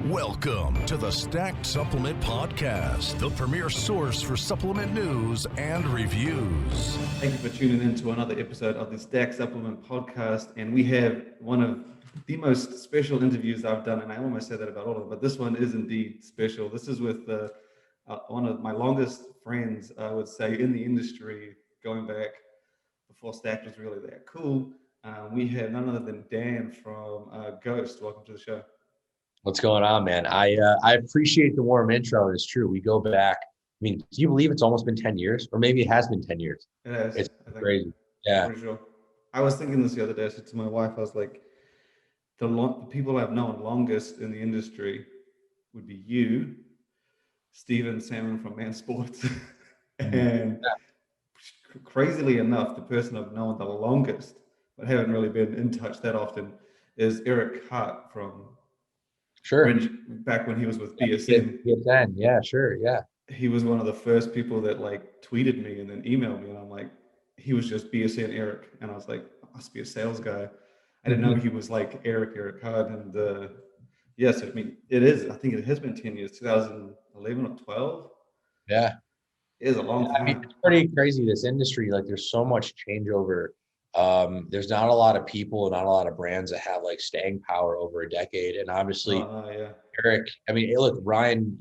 Welcome to the Stack Supplement Podcast, the premier source for supplement news and reviews. Thank you for tuning in to another episode of the Stack Supplement Podcast. And we have one of the most special interviews I've done, and I almost said that about all of them, but this one is indeed special. This is with one of my longest friends, I would say, in the industry, going back before Stack was really that cool. We have none other than Dan from Ghost. Welcome to the show. What's going on, man? I appreciate the warm intro. It's true. We go back. I mean, do you believe it's almost been 10 years? Or maybe it has been 10 years. It has. It's crazy. Yeah. For sure. I was thinking this the other day. I said to my wife, I was like, the people I've known longest in the industry would be you, Steven Salmon from Man Sports, and crazily enough, the person I've known the longest, but haven't really been in touch that often, is Eric Hart from back when he was with BSN. BSN, yeah, sure, yeah. He was one of the first people that like tweeted me and then emailed me, and I'm like, he was just BSN Eric, and I was like, must be a sales guy. I didn't know he was like Eric Hart, and yes, I mean it is. I think it has been 10 years, 2011 or 12. Yeah, it is a long time. I mean, it's pretty crazy. This industry, like, there's so much changeover. There's not a lot of people, not a lot of brands that have like staying power over a decade. And obviously, Eric, I mean, hey, look, Ryan,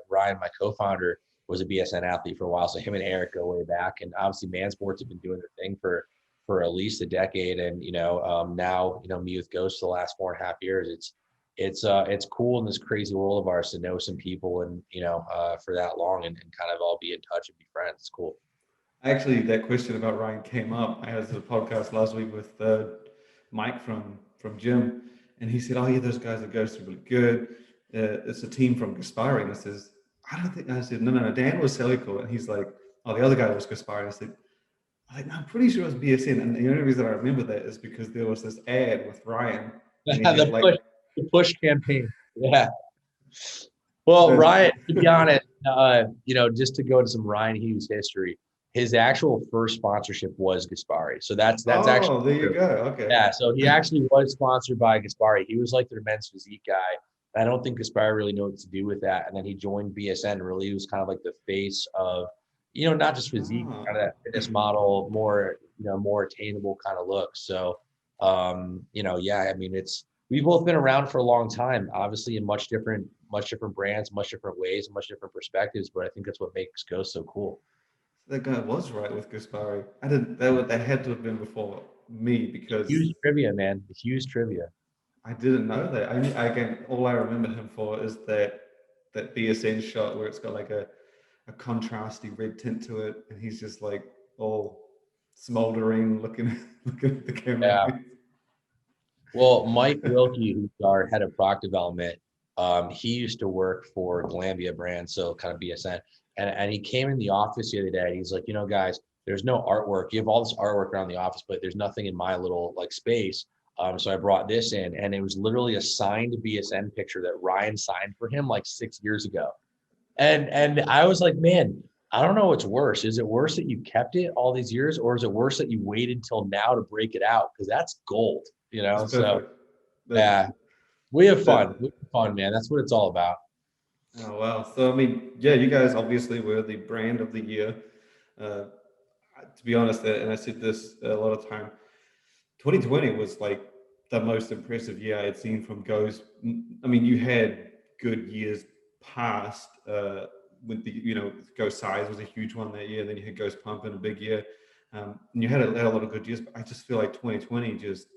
Ryan, my co-founder, was a BSN athlete for a while. So him and Eric go way back. And obviously Man Sports have been doing their thing for at least a decade. And, now, me with Ghost the last 4.5 years, it's cool in this crazy world of ours to know some people and, for that long and kind of all be in touch and be friends. It's cool. Actually, that question about Ryan came up. I had a podcast last week with Mike from Jim, and he said, "Oh yeah, those guys at Ghost are really good. It's a team from Gaspari." And I says, I said, no, Dan was Celico, and he's like, "Oh, the other guy was Gaspari." I said, "No, I'm pretty sure it was BSN." And the only reason I remember that is because there was this ad with Ryan. The push campaign. Yeah. Well, Ryan, to be honest, just to go into some Ryan Hughes history. His actual first sponsorship was Gaspari. So that's actually. Oh, there you go. Okay. Yeah. So he actually was sponsored by Gaspari. He was like their men's physique guy. I don't think Gaspari really knew what to do with that. And then he joined BSN. Really, he was kind of like the face of, not just physique, kind of that fitness model, more attainable kind of look. So, I mean, we've both been around for a long time, obviously in much different brands, much different ways, much different perspectives. But I think that's what makes Ghost so cool. That guy was right with Gaspari. That had to have been before me because huge trivia, man. Huge trivia. I didn't know that. Again, all I remember him for is that BSN shot where it's got like a contrasty red tint to it, and he's just like all smoldering, looking at the camera. Yeah. Well, Mike Wilkie, who's our head of product development, he used to work for Glambia brand, so kind of BSN. And he came in the office the other day. He's like, guys, there's no artwork. You have all this artwork around the office, but there's nothing in my little like space. So I brought this in, and it was literally a signed BSN picture that Ryan signed for him like 6 years ago. And I was like, man, I don't know what's worse. Is it worse that you kept it all these years, or is it worse that you waited till now to break it out? Because that's gold, So yeah, we have fun. We have fun, man. That's what it's all about. Oh, wow. So, I mean, yeah, you guys obviously were the brand of the year. To be honest, and I said this a lot of time, 2020 was like the most impressive year I had seen from Ghost. I mean, you had good years past with the, Ghost Size was a huge one that year. And then you had Ghost Pump in a big year. And you had a lot of good years, but I just feel like 2020 just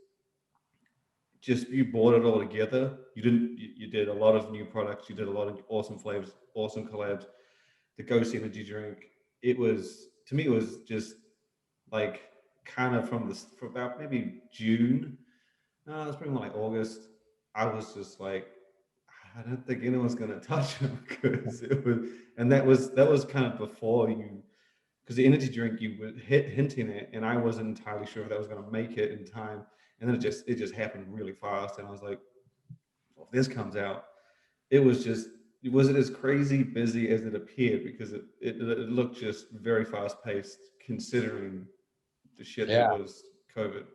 you brought it all together. You did a lot of new products. You did a lot of awesome flavors, awesome collabs. The Ghost energy drink. To me, it was just like kind of from about maybe June. No, it's probably more like August. I was just like, I don't think anyone's gonna touch it because it was, and that was kind of before you, because the energy drink you were hinting at, and I wasn't entirely sure if that was gonna make it in time. And then it just happened really fast. And I was like, well, if this comes out, was it as crazy busy as it appeared? Because it looked just very fast paced considering the shit that was COVID.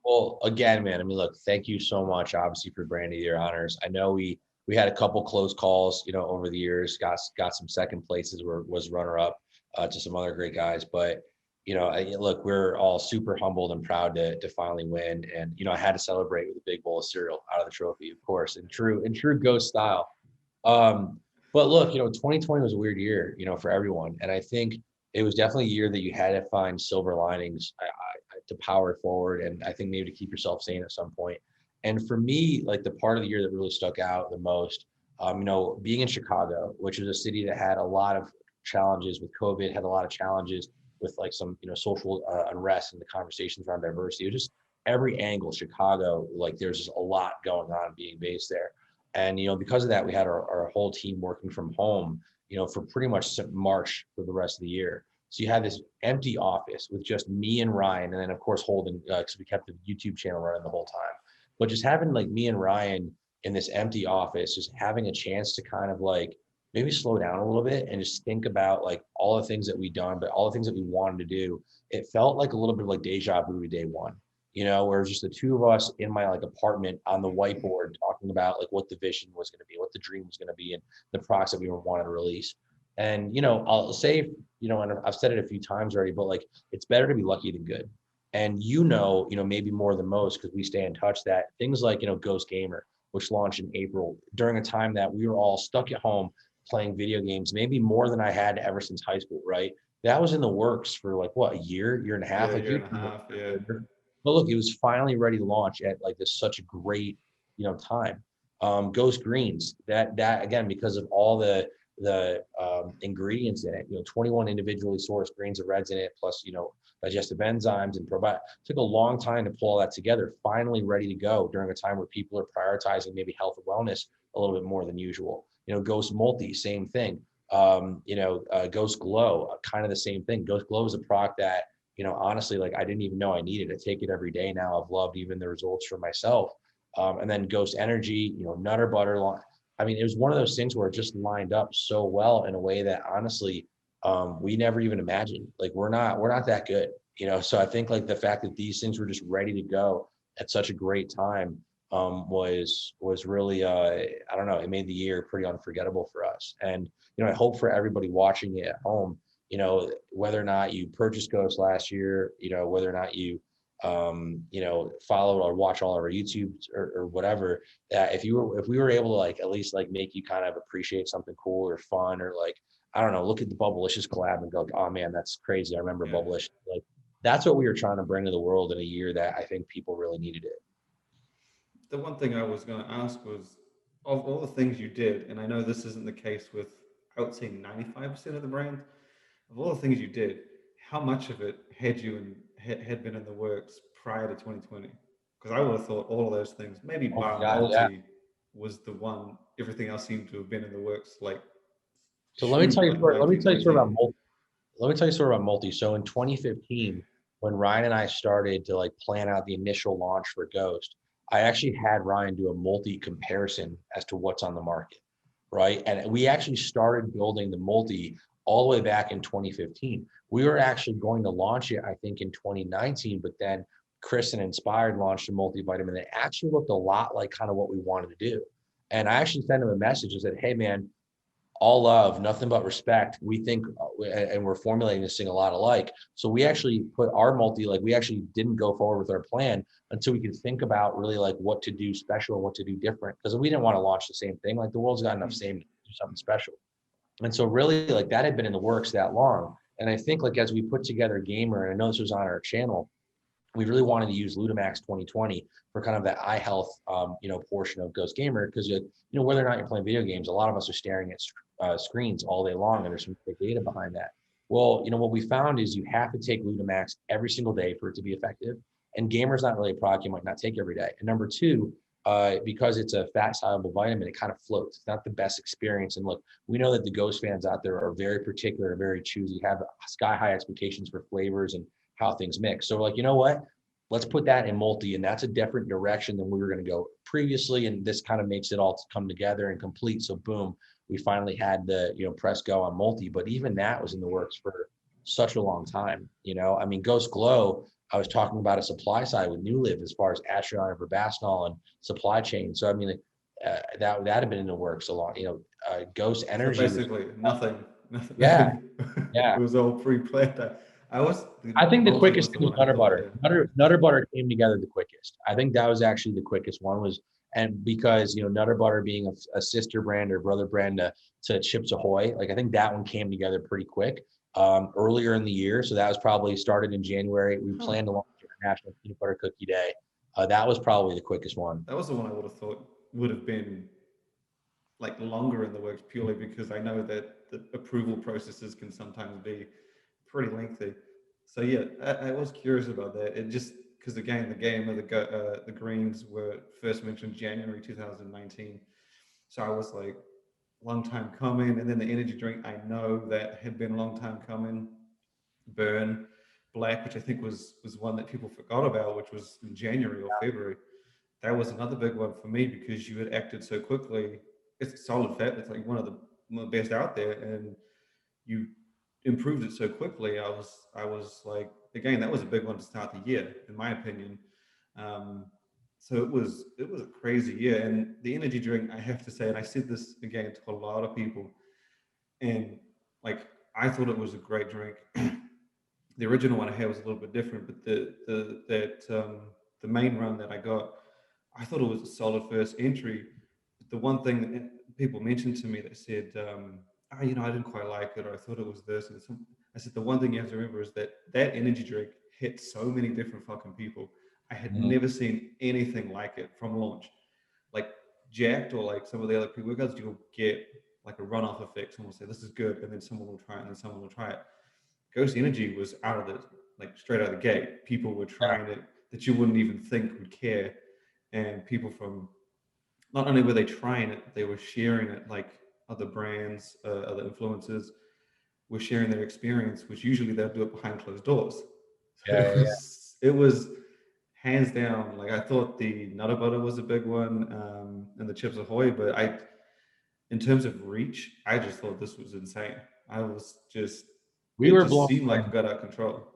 Well, again, man, I mean, look, thank you so much, obviously, for Brand of Year honors. I know we we had a couple close calls, over the years, got some second places, was runner up to some other great guys. But, look, we're all super humbled and proud to finally win. And, I had to celebrate with a big bowl of cereal out of the trophy, of course, in true Ghost style. But look, 2020 was a weird year, for everyone. And I think it was definitely a year that you had to find silver linings to power forward. And I think maybe to keep yourself sane at some point. And for me, like the part of the year that really stuck out the most, being in Chicago, which is a city that had a lot of challenges with COVID, had a lot of challenges with like some, social unrest and the conversations around diversity. It was just every angle, Chicago, like there's just a lot going on being based there. And, because of that, we had our whole team working from home, for pretty much March for the rest of the year. So you had this empty office with just me and Ryan, and then of course Holden, because we kept the YouTube channel running the whole time. But just having like me and Ryan in this empty office, just having a chance to kind of like maybe slow down a little bit and just think about like all the things that we've done, but all the things that we wanted to do. It felt like a little bit of like deja vu to day one, where it was just the two of us in my like apartment on the whiteboard talking about like what the vision was going to be, what the dream was going to be, and the products that we wanted to release. And, I'll say, and I've said it a few times already, but like, it's better to be lucky than good. And, maybe more than most, because we stay in touch, that things like, Ghost Gamer, which launched in April during a time that we were all stuck at home playing video games, maybe more than I had ever since high school, right? That was in the works for like, what, a year and a half? Yeah, a year and a half, yeah. But look, it was finally ready to launch at like this such a great, time. Ghost Greens, that again, because of all the ingredients in it, 21 individually sourced grains of reds in it, plus, digestive enzymes and probiotics. Took a long time to pull all that together, finally ready to go during a time where people are prioritizing maybe health and wellness a little bit more than usual. Ghost Multi, same thing. Ghost Glow, kind of the same thing. Ghost Glow is a product that, honestly, like I didn't even know I needed. I take it every day now. I've loved even the results for myself. And then Ghost Energy, Nutter Butter. I mean, it was one of those things where it just lined up so well in a way that honestly, we never even imagined. Like we're not that good, So I think like the fact that these things were just ready to go at such a great time was really I don't know. It made the year pretty unforgettable for us. And I hope for everybody watching it at home, whether or not you purchased Ghost last year, whether or not you follow or watch all of our YouTube or whatever, that if we were able to like at least like make you kind of appreciate something cool or fun, or like, I don't know, look at the Bubblicious collab and go, oh man, that's crazy. I remember Bubblicious. Like that's what we were trying to bring to the world in a year that I think people really needed it. The one thing I was going to ask was, of all the things you did, and I know this isn't the case with, I would say 95% of the brand, of all the things you did, how much of it had been in the works prior to 2020? Because I would have thought all of those things, maybe bar Multi was the one. Everything else seemed to have been in the works. Like, so let me tell you a story about Multi. So in 2015, when Ryan and I started to like plan out the initial launch for Ghost, I actually had Ryan do a Multi comparison as to what's on the market, right? And we actually started building the Multi all the way back in 2015. We were actually going to launch it, I think, in 2019, but then Chris and Inspired launched a multivitamin that actually looked a lot like kind of what we wanted to do. And I actually sent him a message and said, hey man, all love, nothing but respect. We think, and we're formulating this thing a lot alike. So we actually put our Multi, like we actually didn't go forward with our plan until we could think about really like what to do special and what to do different. Because we didn't want to launch the same thing. Like the world's got enough same to do something special. And so really like that had been in the works that long. And I think like as we put together Gamer, and I know this was on our channel, we really wanted to use Ludamax 2020 for kind of that eye health, portion of Ghost Gamer, because whether or not you're playing video games, a lot of us are staring at screens all day long, and there's some big data behind that. Well, what we found is you have to take Ludamax every single day for it to be effective, and Gamer's not really a product you might not take every day. And number two, because it's a fat soluble vitamin, it kind of floats. It's not the best experience. And look, we know that the Ghost fans out there are very particular, very choosy, have sky high expectations for flavors and how things mix. So we're like, you know what? Let's put that in Multi, and that's a different direction than we were going to go previously. And this kind of makes it all come together and complete. So boom, we finally had the, press go on Multi, but even that was in the works for such a long time. I mean, Ghost Glow, I was talking about a supply side with New Live as far as Astronaut and Verbasnol and supply chain. So, I mean, that had been in the works a long, Ghost So Energy. basically, nothing. Yeah, yeah. It was all pre-planned. I think the Mosley quickest was the thing was one I Nutter thought, Butter. yeah. Nutter Butter came together the quickest. I think that was actually the quickest one and because, Nutter Butter being a sister brand or brother brand to Chips Ahoy, like I think that one came together pretty quick earlier in the year. So that was probably started in January. We planned to launch International Peanut Butter Cookie Day. That was probably the quickest one. That was the one I would have thought would have been like longer in the works purely because I know that the approval processes can sometimes be pretty lengthy. So yeah, I was curious about that. It just because again the game of the greens were first mentioned January 2019, so I was like, long time coming. And then the energy drink I know that had been a long time coming, Burn Black, which I think was one that people forgot about, which was in January or February. That was another big one for me because you had acted so quickly. It's solid fat. It's like one of the best out there, and you improved it so quickly. I was like, again, that was a big one to start the year, in my opinion. Um, so it was a crazy year, and the energy drink, I have to say, and I said this again to a lot of people, and like I thought it was a great drink. The original one I had was a little bit different, but the main run that I got, I thought it was a solid first entry. But the one thing that people mentioned to me that said, I didn't quite like it, or I thought it was this, and some, I said the one thing you have to remember is that that energy drink hit so many different fucking people. I had Mhm. never seen anything like it from launch. Like Jacked or like some of the other pre-workouts, you'll get like a runoff effect. Someone will say this is good, and then someone will try it, and then someone will try it. Ghost Energy was out of the like straight out of the gate. People were Yeah. trying it that you wouldn't even think would care, and people from not only were they trying it, they were sharing it. Like other brands, other influencers were sharing their experience, which usually they'll do it behind closed doors. So Yeah, yeah. it was hands down. Like I thought the Nutter Butter was a big one, and the Chips Ahoy, but in terms of reach, I just thought this was insane. I was just, We it were just blown seemed away. like it got out of control.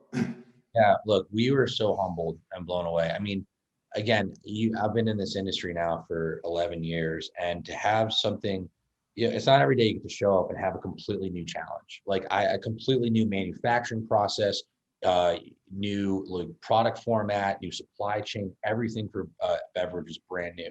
Yeah, look, we were so humbled and blown away. I mean, again, I've been in this industry now for 11 years, and to have something, it's not every day you get to show up and have a completely new challenge. Like a completely new manufacturing process, uh, new like product format, new supply chain, everything for beverage is brand new.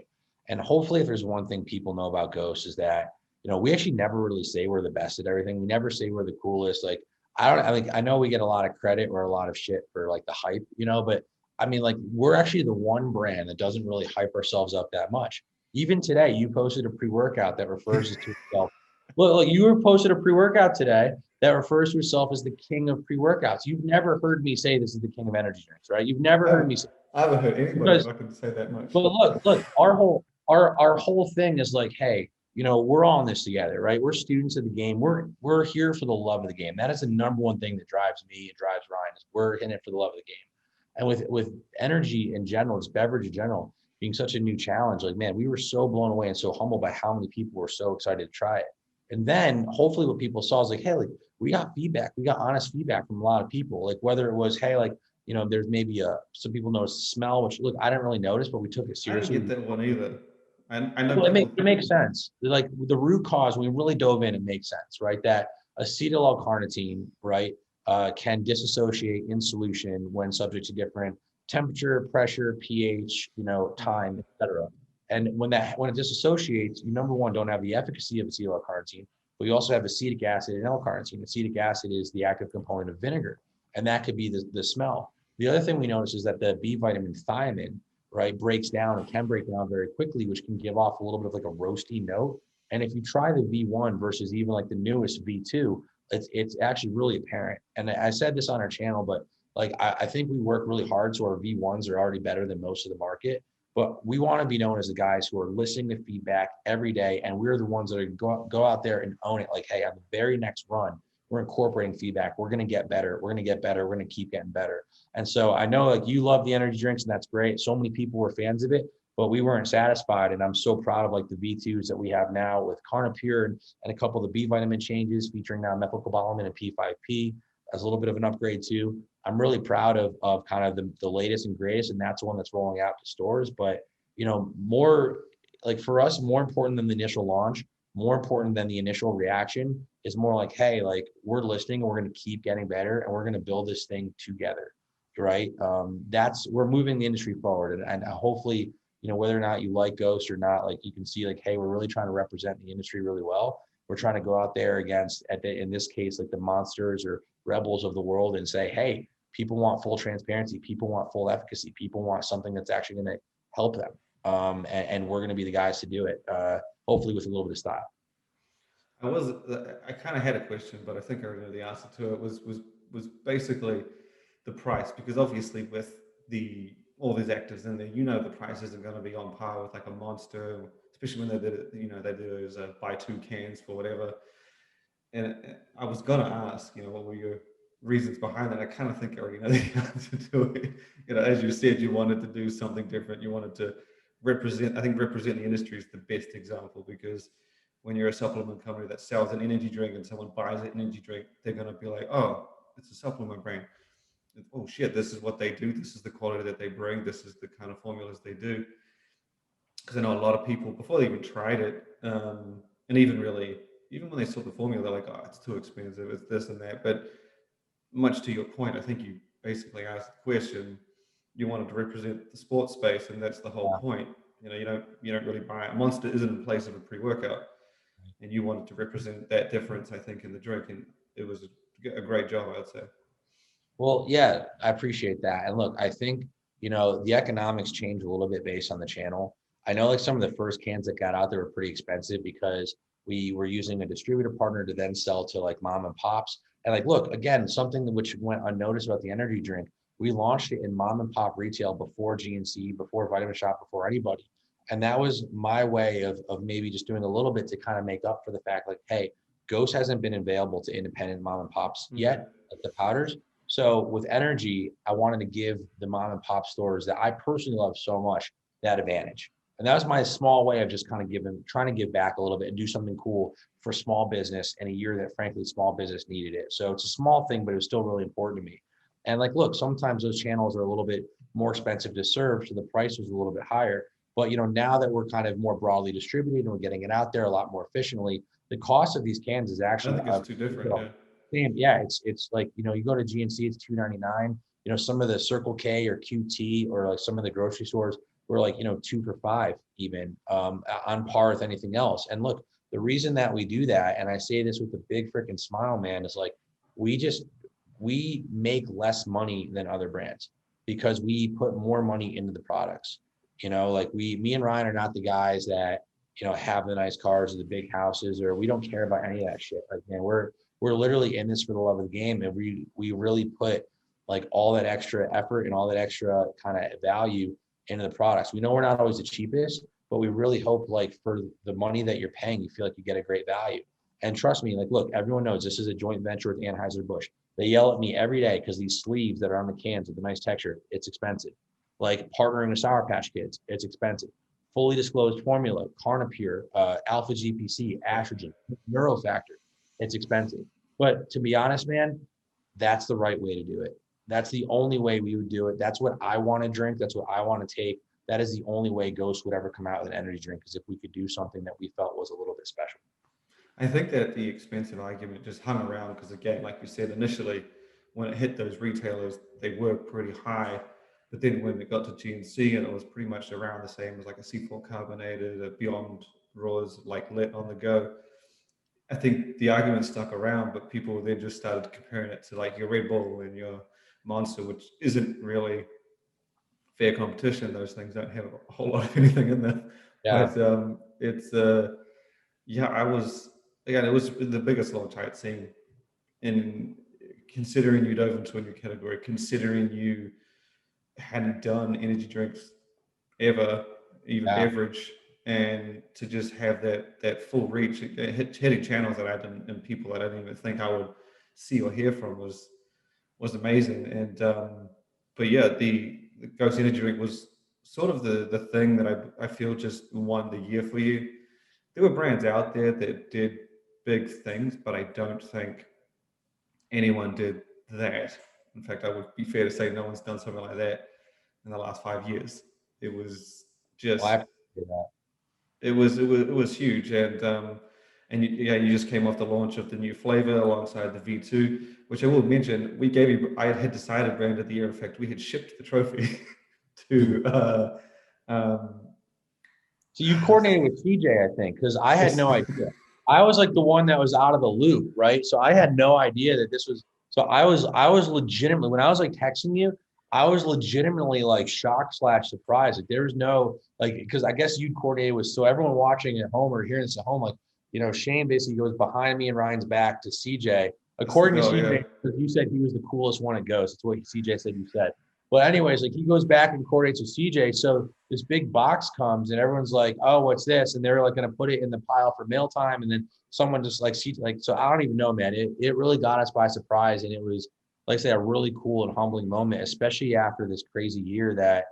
And hopefully, if there's one thing people know about Ghost is that, we actually never really say we're the best at everything. We never say we're the coolest. Like, I know we get a lot of credit or a lot of shit for like the hype, but I mean, like we're actually the one brand that doesn't really hype ourselves up that much. Even today, you posted a pre-workout that refers to itself. Look, you were posted a pre-workout today that refers to itself as the king of pre-workouts. You've never heard me say this is the king of energy drinks, right? You've never heard me say I haven't heard anybody because fucking say that much. but look, our whole thing is like, hey, we're all in this together, right? We're students of the game. We're here for the love of the game. That is the number one thing that drives me and drives Ryan is we're in it for the love of the game. And with energy in general, just beverage in general, being such a new challenge, like man, we were so blown away and so humbled by how many people were so excited to try it. And then hopefully what people saw is like, hey, like we got feedback, we got honest feedback from a lot of people. Like whether it was, hey, like there's maybe some people notice the smell, which look, I didn't really notice, but we took it I didn't seriously. get that one either. I know Well, people. it makes sense. Like the root cause, when we really dove in, it makes sense, right? That acetyl L-carnitine, right, can disassociate in solution when subject to different temperature, pressure, pH, time, etc. And when it disassociates, you number one don't have the efficacy of acetyl L-carnitine, but you also have acetic acid and L-carnitine. Acetic acid is the active component of vinegar, and that could be the smell. The other thing we notice is that the B vitamin thiamine, right, breaks down and can break down very quickly, which can give off a little bit of like a roasty note. And if you try the V1 versus even like the newest V2, it's actually really apparent. And I said this on our channel, but like I think we work really hard, so our V1s are already better than most of the market. But we want to be known as the guys who are listening to feedback every day, and we're the ones that are go out there and own it. Like, hey, on the very next run, we're incorporating feedback. We're going to get better. We're going to get better. We're going to keep getting better. And so I know like you love the energy drinks, and that's great. So many people were fans of it, but we weren't satisfied. And I'm so proud of like the V2s that we have now with Carnipure and a couple of the B vitamin changes featuring now methylcobalamin and P5P as a little bit of an upgrade too. I'm really proud of kind of the latest and greatest, and that's the one that's rolling out to stores. But more like for us, more important than the initial launch, more important than the initial reaction is more like, hey, like we're listening and we're going to keep getting better and we're going to build this thing together, right? We're moving the industry forward, and hopefully, you know, whether or not you like Ghost or not, like you can see like, hey, we're really trying to represent the industry really well. We're trying to go out there against, in this case, like the monsters or rebels of the world and say, hey, people want full transparency. People want full efficacy. People want something that's actually going to help them. And we're going to be the guys to do it, hopefully with a little bit of style. I kind of had a question, but I think I already know the answer to it. Was basically the price, because obviously with all these actors in there, you know, the prices are going to be on par with like a Monster, especially when they did it. You know, they did those buy 2 cans for whatever. And I was gonna ask, you know, what were your reasons behind that? I kind of think I already know the answer to it. You know, as you said, you wanted to do something different. You wanted to represent. I think represent the industry is the best example, because when you're a supplement company that sells an energy drink and someone buys an energy drink, they're gonna be like, oh, it's a supplement brand. Oh shit, this is what they do. This is the quality that they bring. This is the kind of formulas they do. Because I know a lot of people before they even tried it, and even when they saw the formula, they're like, oh, it's too expensive, it's this and that. But much to your point, I think you basically asked the question. You wanted to represent the sports space, and that's the whole point. You know, you don't really buy it. Monster isn't in place of a pre-workout, and you wanted to represent that difference, I think, in the drink, and it was a great job, I'd say. Well, yeah, I appreciate that. And look, I think, you know, the economics change a little bit based on the channel. I know like some of the first cans that got out there were pretty expensive because we were using a distributor partner to then sell to like mom and pops. And like, look, again, something which went unnoticed about the energy drink, we launched it in mom and pop retail before GNC, before Vitamin Shop, before anybody. And that was my way of maybe just doing a little bit to kind of make up for the fact like, hey, Ghost hasn't been available to independent mom and pops yet, like the powders. So with energy, I wanted to give the mom and pop stores that I personally love so much that advantage. And that was my small way of just kind of trying to give back a little bit and do something cool for small business in a year that frankly small business needed it. So it's a small thing, but it was still really important to me. And like, look, sometimes those channels are a little bit more expensive to serve, so the price was a little bit higher. But you know, now that we're kind of more broadly distributed and we're getting it out there a lot more efficiently, the cost of these cans is I actually don't think it's too different. yeah, it's like, you know, you go to GNC, it's $2.99. You know, some of the Circle K or QT or like some of the grocery stores were like, you know, 2 for $5 even, on par with anything else. And look, the reason that we do that, and I say this with a big freaking smile, man, is like we make less money than other brands because we put more money into the products. You know, like me and Ryan are not the guys that, you know, have the nice cars or the big houses, or we don't care about any of that shit. Like, man, we're literally in this for the love of the game, and we really put like all that extra effort and all that extra kind of value into the products. We know we're not always the cheapest, but we really hope like for the money that you're paying, you feel like you get a great value. And trust me, like, look, everyone knows this is a joint venture with Anheuser-Busch. They yell at me every day because these sleeves that are on the cans with the nice texture, it's expensive. Like partnering with Sour Patch Kids, it's expensive. Fully disclosed formula, Carnipure, Alpha GPC, Astrogen, Neurofactor, it's expensive. But to be honest, man, that's the right way to do it. That's the only way we would do it. That's what I want to drink. That's what I want to take. That is the only way Ghost would ever come out with an energy drink, is if we could do something that we felt was a little bit special. I think that the expensive argument just hung around because, again, like you said, initially when it hit those retailers, they were pretty high. But then when it got to GNC, and it was pretty much around the same as like a C4 carbonated, a Beyond Raws, like lit on the go. I think the argument stuck around, but people then just started comparing it to like your Red Bull and your Monster, which isn't really fair competition. Those things don't have a whole lot of anything in them. Yeah. But it's yeah, I was, again, it was the biggest launch I had seen. In considering you dove into a new category, considering you hadn't done energy drinks ever, even beverage, and to just have that full reach, hitting channels that I didn't, and people that I didn't even think I would see or hear from was amazing. And but yeah, the Ghost Energy Drink was sort of the thing that I feel just won the year for you. There were brands out there that did big things, but I don't think anyone did that. In fact, I would be fair to say no one's done something like that in the last 5 years. It was Well, just, I appreciate that. it was huge, and you just came off the launch of the new flavor alongside the V2, which I will mention. I had decided brand of the year. In fact, we had shipped the trophy to um, So you coordinated with CJ, I think, because I had yes. no idea. I was like the one that was out of the loop, right? So I had no idea that this was. So I was legitimately, when I was like texting you, I was legitimately like shocked / surprised. Like there was no like, because I guess you coordinated with, so everyone watching at home or hearing this at home, like, Shane basically goes behind me and Ryan's back to CJ. According to Yeah. CJ, because you said he was the coolest one at Ghost. That's what CJ said you said. But anyways, like he goes back and coordinates with CJ. So this big box comes and everyone's like, "Oh, what's this?" And they're like going to put it in the pile for mail time. And then someone just like CJ, like, so I don't even know, man. It really got us by surprise, and it was, like I say, a really cool and humbling moment, especially after this crazy year that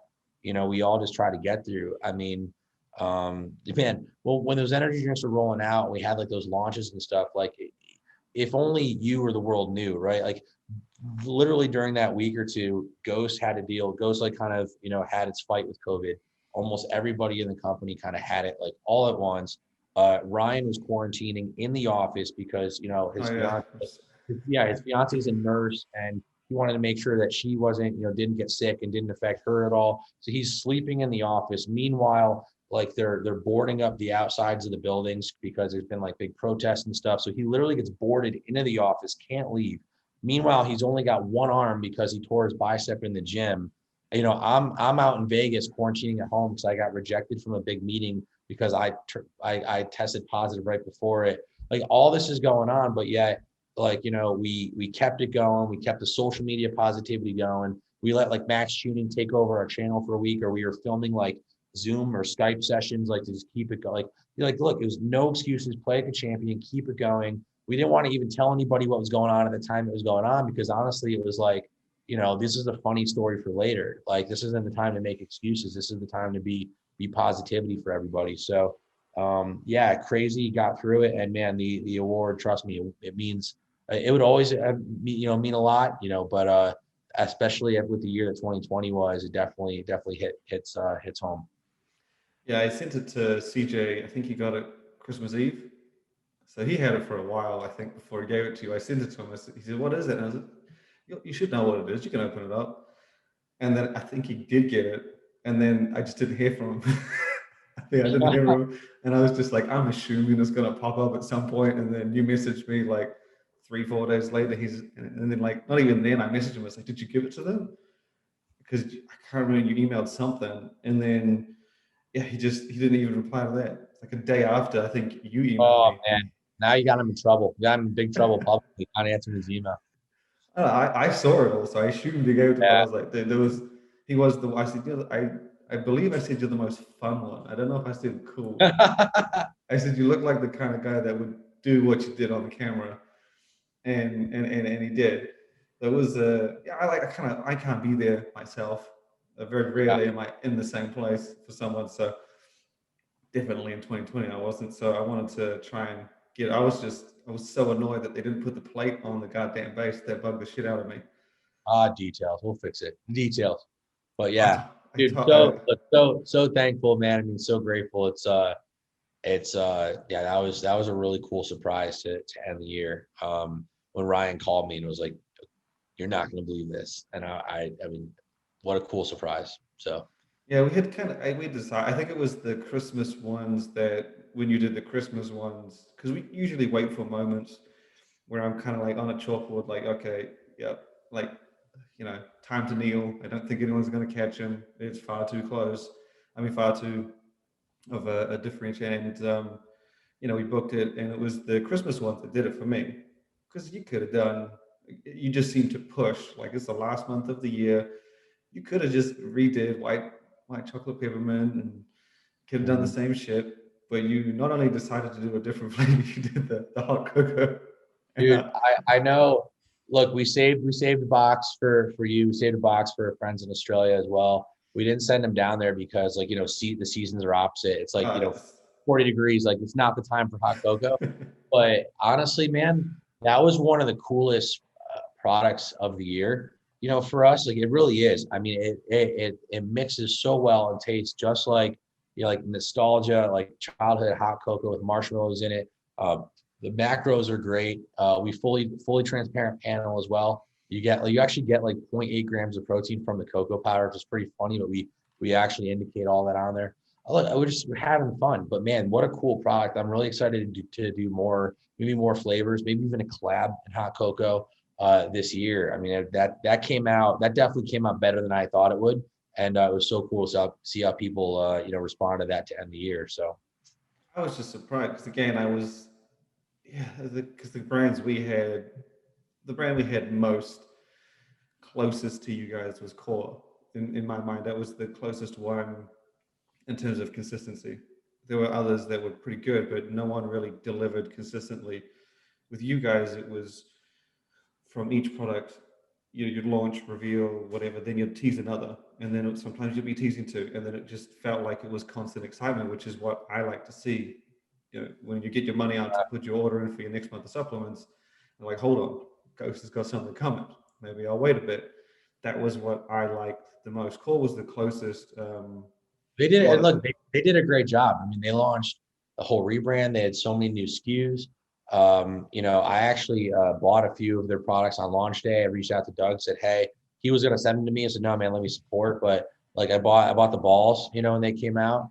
we all just try to get through. I mean, man, well, when those energy drinks were rolling out, we had like those launches and stuff. Like, if only you or the world knew, right? Like, literally during that week or two, Ghost had a deal. Ghost like kind of, had its fight with COVID. Almost everybody in the company kind of had it like all at once. Ryan was quarantining in the office because, his fiance, his fiance is a nurse and he wanted to make sure that she wasn't, didn't get sick and didn't affect her at all. So he's sleeping in the office. Meanwhile, like they're boarding up the outsides of the buildings because there's been like big protests and stuff. So he literally gets boarded into the office, can't leave. Meanwhile, he's only got one arm because he tore his bicep in the gym. I'm out in Vegas quarantining at home because I got rejected from a big meeting because I tested positive right before it. Like all this is going on, but yet, like, we kept it going. We kept the social media positivity going. We let like Max Tuning take over our channel for a week, or we were filming like Zoom or Skype sessions, like to just keep it going. Look, it was no excuses. Play like a champion, keep it going. We didn't want to even tell anybody what was going on at the time it was going on, because honestly, it was like, this is a funny story for later. Like, this isn't the time to make excuses. This is the time to be positivity for everybody. So, yeah, crazy, got through it. And man, the award, trust me, it means, it would always, mean a lot, but especially with the year that 2020 was, it definitely hits home. Yeah, I sent it to CJ. I think he got it Christmas Eve. So he had it for a while, I think, before he gave it to you. I sent it to him. He said, "What is it?" And I was like, "You should know what it is. You can open it up." And then I think he did get it. And then I just didn't hear from him. I think I didn't hear from him. And I was just like, I'm assuming it's going to pop up at some point. And then you messaged me like 3-4 days later. And then like, not even then, I messaged him. I was like, "Did you give it to them?" Because I can't remember, you emailed something. And then, yeah, he didn't even reply to that. Like a day after, I think you emailed Oh me. man, now you got him in trouble. You got him in big trouble publicly, not answering his email. I saw it all, so I assumed he gave it to me. I Yeah. was like, he was the, I said, I believe I said you're the most fun one. I don't know if I said cool. I said, you look like the kind of guy that would do what you did on the camera. And he did. There was I can't be there myself. Very rarely am I in the same place for someone. So definitely in 2020 I wasn't. So I wanted to try and I was so annoyed that they didn't put the plate on the goddamn base. That bugged the shit out of me. Details. We'll fix it. Details. But I, yeah, I, dude, I, so thankful, man. I mean, so grateful. Yeah, that was a really cool surprise to end the year. When Ryan called me and was like, "You're not going to believe this," and I mean, what a cool surprise. So Yeah, we had we decided. I think it was the Christmas ones that when you did the Christmas ones, because we usually wait for moments where I'm kind of like on a chalkboard, like, okay, yeah, like, time to kneel. I don't think anyone's going to catch him. It's far too close. I mean, far too of a differential. And we booked it, and it was the Christmas ones that did it for me, because you could have done. You just seem to push. Like, it's the last month of the year. You could have just redid white chocolate peppermint and could have done the same shit, but you not only decided to do a different flavor, you did the hot cocoa. dude, I know. Look, we saved a box for you. We saved a box for our friends in Australia as well. We didn't send them down there because, like, the seasons are opposite. It's like, 40 degrees. Like, it's not the time for hot cocoa. But honestly, man, that was one of the coolest products of the year. For us, like, it really is. I mean, it mixes so well and tastes just like like nostalgia, like childhood hot cocoa with marshmallows in it. The macros are great. We fully transparent panel as well. You actually get like 0.8 grams of protein from the cocoa powder, which is pretty funny, but we actually indicate all that on there. Look, we're having fun, but man, what a cool product. I'm really excited to do more, maybe more flavors, maybe even a collab in hot cocoa this year. I mean, that definitely came out better than I thought it would. And it was so cool to see how people, respond to that to end the year. So I was just surprised because again, because the brand we had most closest to you guys was Core. In my mind, that was the closest one in terms of consistency. There were others that were pretty good, but no one really delivered consistently. With you guys, it was from each product, you'd launch, reveal, whatever, then you'd tease another, and then sometimes you'd be teasing two, and then it just felt like it was constant excitement, which is what I like to see. When you get your money out to put your order in for your next month of supplements, and like, hold on, Ghost has got something coming. Maybe I'll wait a bit. That was what I liked the most. Core was the closest. they did, and look, they did a great job. I mean, they launched the whole rebrand. They had so many new SKUs. I actually bought a few of their products on launch day. I reached out to Doug, said, hey, he was going to send them to me. I said, no, man, let me support. But like I bought the balls, when they came out.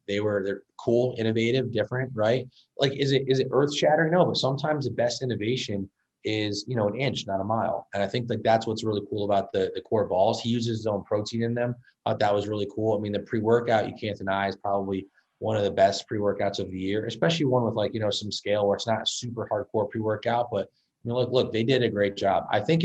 They're cool, innovative, different, right? Like, is it earth shattering? No, but sometimes the best innovation is, an inch, not a mile. And I think like that's what's really cool about the core balls. He uses his own protein in them. I thought that was really cool. I mean, the pre-workout, you can't deny, is probably one of the best pre-workouts of the year, especially one with like, some scale where it's not super hardcore pre-workout, but look, they did a great job. I think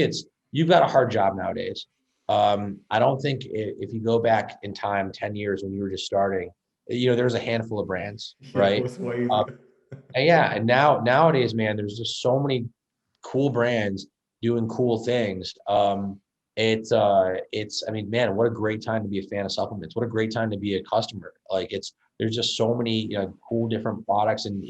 you've got a hard job nowadays. I don't think if you go back in time, 10 years when you were just starting, there was a handful of brands, right? And nowadays, man, there's just so many cool brands doing cool things. I mean, man, what a great time to be a fan of supplements. What a great time to be a customer. Like there's just so many, cool different products and,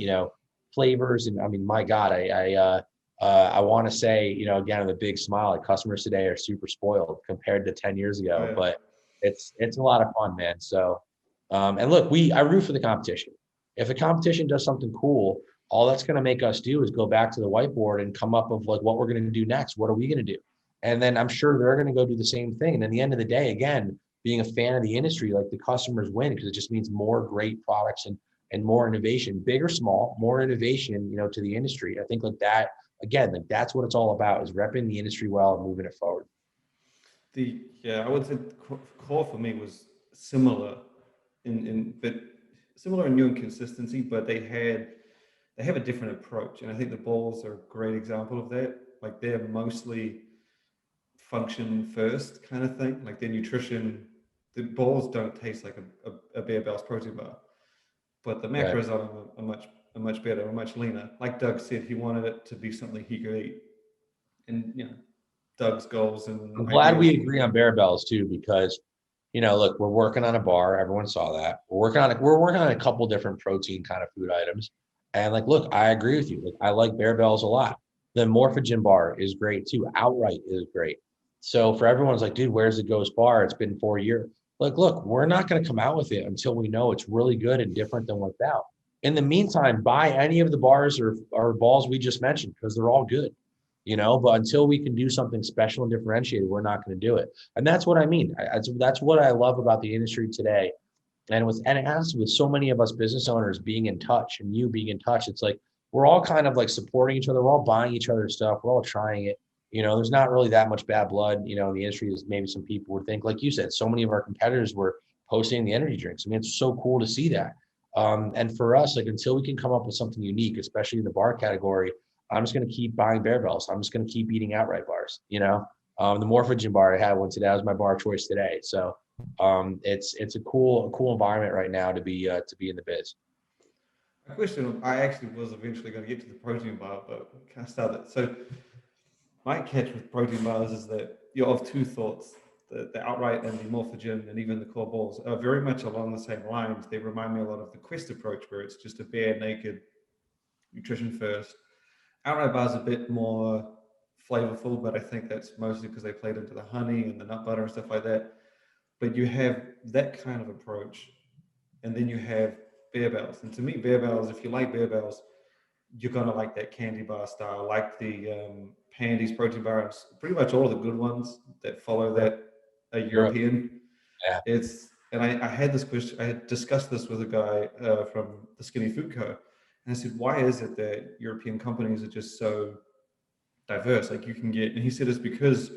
flavors. And I mean, my God, I want to say, again, with a big smile, like customers today are super spoiled compared to 10 years ago, Yeah. but it's a lot of fun, man. So, and look, I root for the competition. If the competition does something cool, all that's going to make us do is go back to the whiteboard and come up with like what we're going to do next. What are we going to do? And then I'm sure they're going to go do the same thing. And at the end of the day, again, being a fan of the industry, like the customers win because it just means more great products and more innovation, big or small, more innovation, to the industry. I think like that, again, like that's what it's all about, is repping the industry well and moving it forward. I would say Core for me was similar but similar in new inconsistency, but they have a different approach. And I think the balls are a great example of that. Like they're mostly function first kind of thing. Like their nutrition, the balls don't taste like a Bear Bell's protein bar, but the macros on them are much better, are much leaner. Like Doug said, he wanted it to be something he could eat. And Doug's goals and I'm glad we agree on Bear Bells too, because look, we're working on a bar. Everyone saw that. We're working on a couple different protein kind of food items. And like, look, I agree with you. Like, I like Bear Bells a lot. The Morphogen bar is great too. Outright is great. So for everyone's like, dude, where's the Ghost bar? It's been 4 years. Like, look, we're not going to come out with it until we know it's really good and different than what's out. In the meantime, buy any of the bars or balls we just mentioned because they're all good. But until we can do something special and differentiated, we're not going to do it. And that's what I mean. That's what I love about the industry today. And it has with so many of us business owners being in touch and you being in touch, it's like, we're all kind of like supporting each other. We're all buying each other's stuff. We're all trying it. There's not really that much bad blood, in the industry as maybe some people would think. Like you said, so many of our competitors were posting the energy drinks. I mean, it's so cool to see that. And for us, like until we can come up with something unique, especially in the bar category, I'm just going to keep buying Bear Bells. I'm just going to keep eating outright bars, The Morphogen bar, I had one today. That was my bar choice today. So it's a cool environment right now to be in the biz. A question, I actually was eventually going to get to the protein bar, but kind of started. So my catch with protein bars is that you're of two thoughts. The outright and the Morphogen and even the core balls are very much along the same lines. They remind me a lot of the Quest approach, where it's just a bare naked nutrition first. Outright bars a bit more flavorful, but I think that's mostly because they played into the honey and the nut butter and stuff like that. But you have that kind of approach and then you have bear bells. And to me, bear bells, if you like bear bells, you're gonna like that candy bar style, like the Pandy's protein bars, pretty much all of the good ones that follow that are Europe. European. Yeah. And I had this question, I had discussed this with a guy from the Skinny Food Co. And I said, why is it that European companies are just so diverse? Like you can get, and he said it's because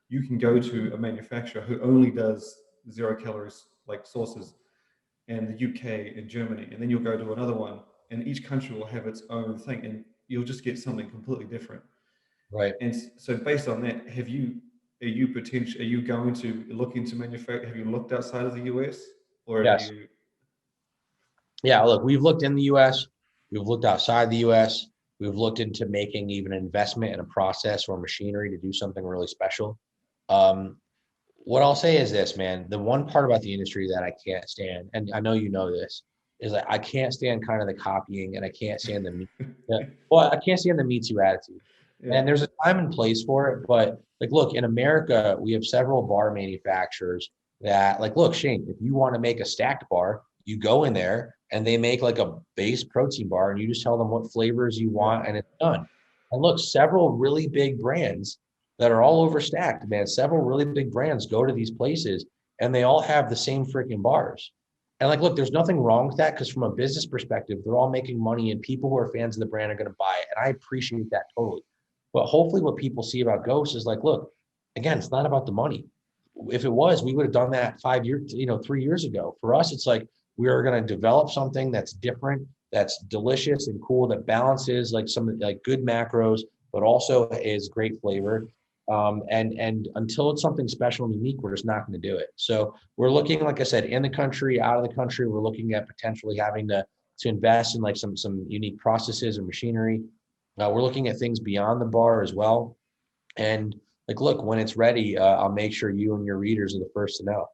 you can go to a manufacturer who only does 0 calories like sauces in the UK and Germany, and then you'll go to another one, and each country will have its own thing, and you'll just get something completely different. Right. And so, based on that, are you going to look into manufacture? Have you looked outside of the US, or have Yes. you? Yeah. Look, we've looked in the U.S. We've looked outside the U.S. We've looked into making even an investment in a process or machinery to do something really special. What I'll say is this, man, the one part about the industry that I can't stand, and I know you know this, is that I can't stand kind of the copying, and I can't stand I can't stand the Me Too attitude. Yeah. And there's a time and place for it, but like, look, in America, we have several bar manufacturers that like, look, Shane, if you want to make a stacked bar, you go in there and they make like a base protein bar and you just tell them what flavors you want and it's done. And look, several really big brands that are all overstacked, man. Several really big brands go to these places and they all have the same freaking bars. And like, look, there's nothing wrong with that because from a business perspective, they're all making money and people who are fans of the brand are going to buy it. And I appreciate that totally. But hopefully what people see about Ghost is like, look, again, it's not about the money. If it was, we would have done that 5 years, 3 years ago. For us, it's like, we are going to develop something that's different, that's delicious and cool, that balances like some like good macros, but also is great flavor. And until it's something special and unique, we're just not going to do it. So we're looking, like I said, in the country, out of the country, we're looking at potentially having to invest in like some unique processes and machinery. We're looking at things beyond the bar as well. And like, look, when it's ready, I'll make sure you and your readers are the first to know.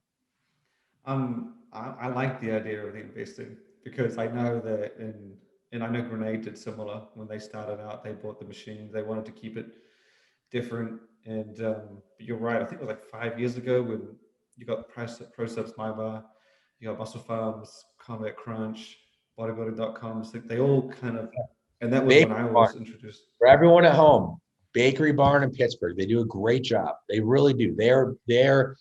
I like the idea of the investing because I know that and I know Grenade did similar when they started out. They bought the machines. They wanted to keep it different. And but you're right. I think it was like 5 years ago when you got ProSubs My Bar, you got Muscle Farms, Combat Crunch, Bodybuilding.com. So they all kind of, and that was Bakery when I was Barn. introduced. For everyone at home, Bakery Barn in Pittsburgh, they do a great job. They really do. They're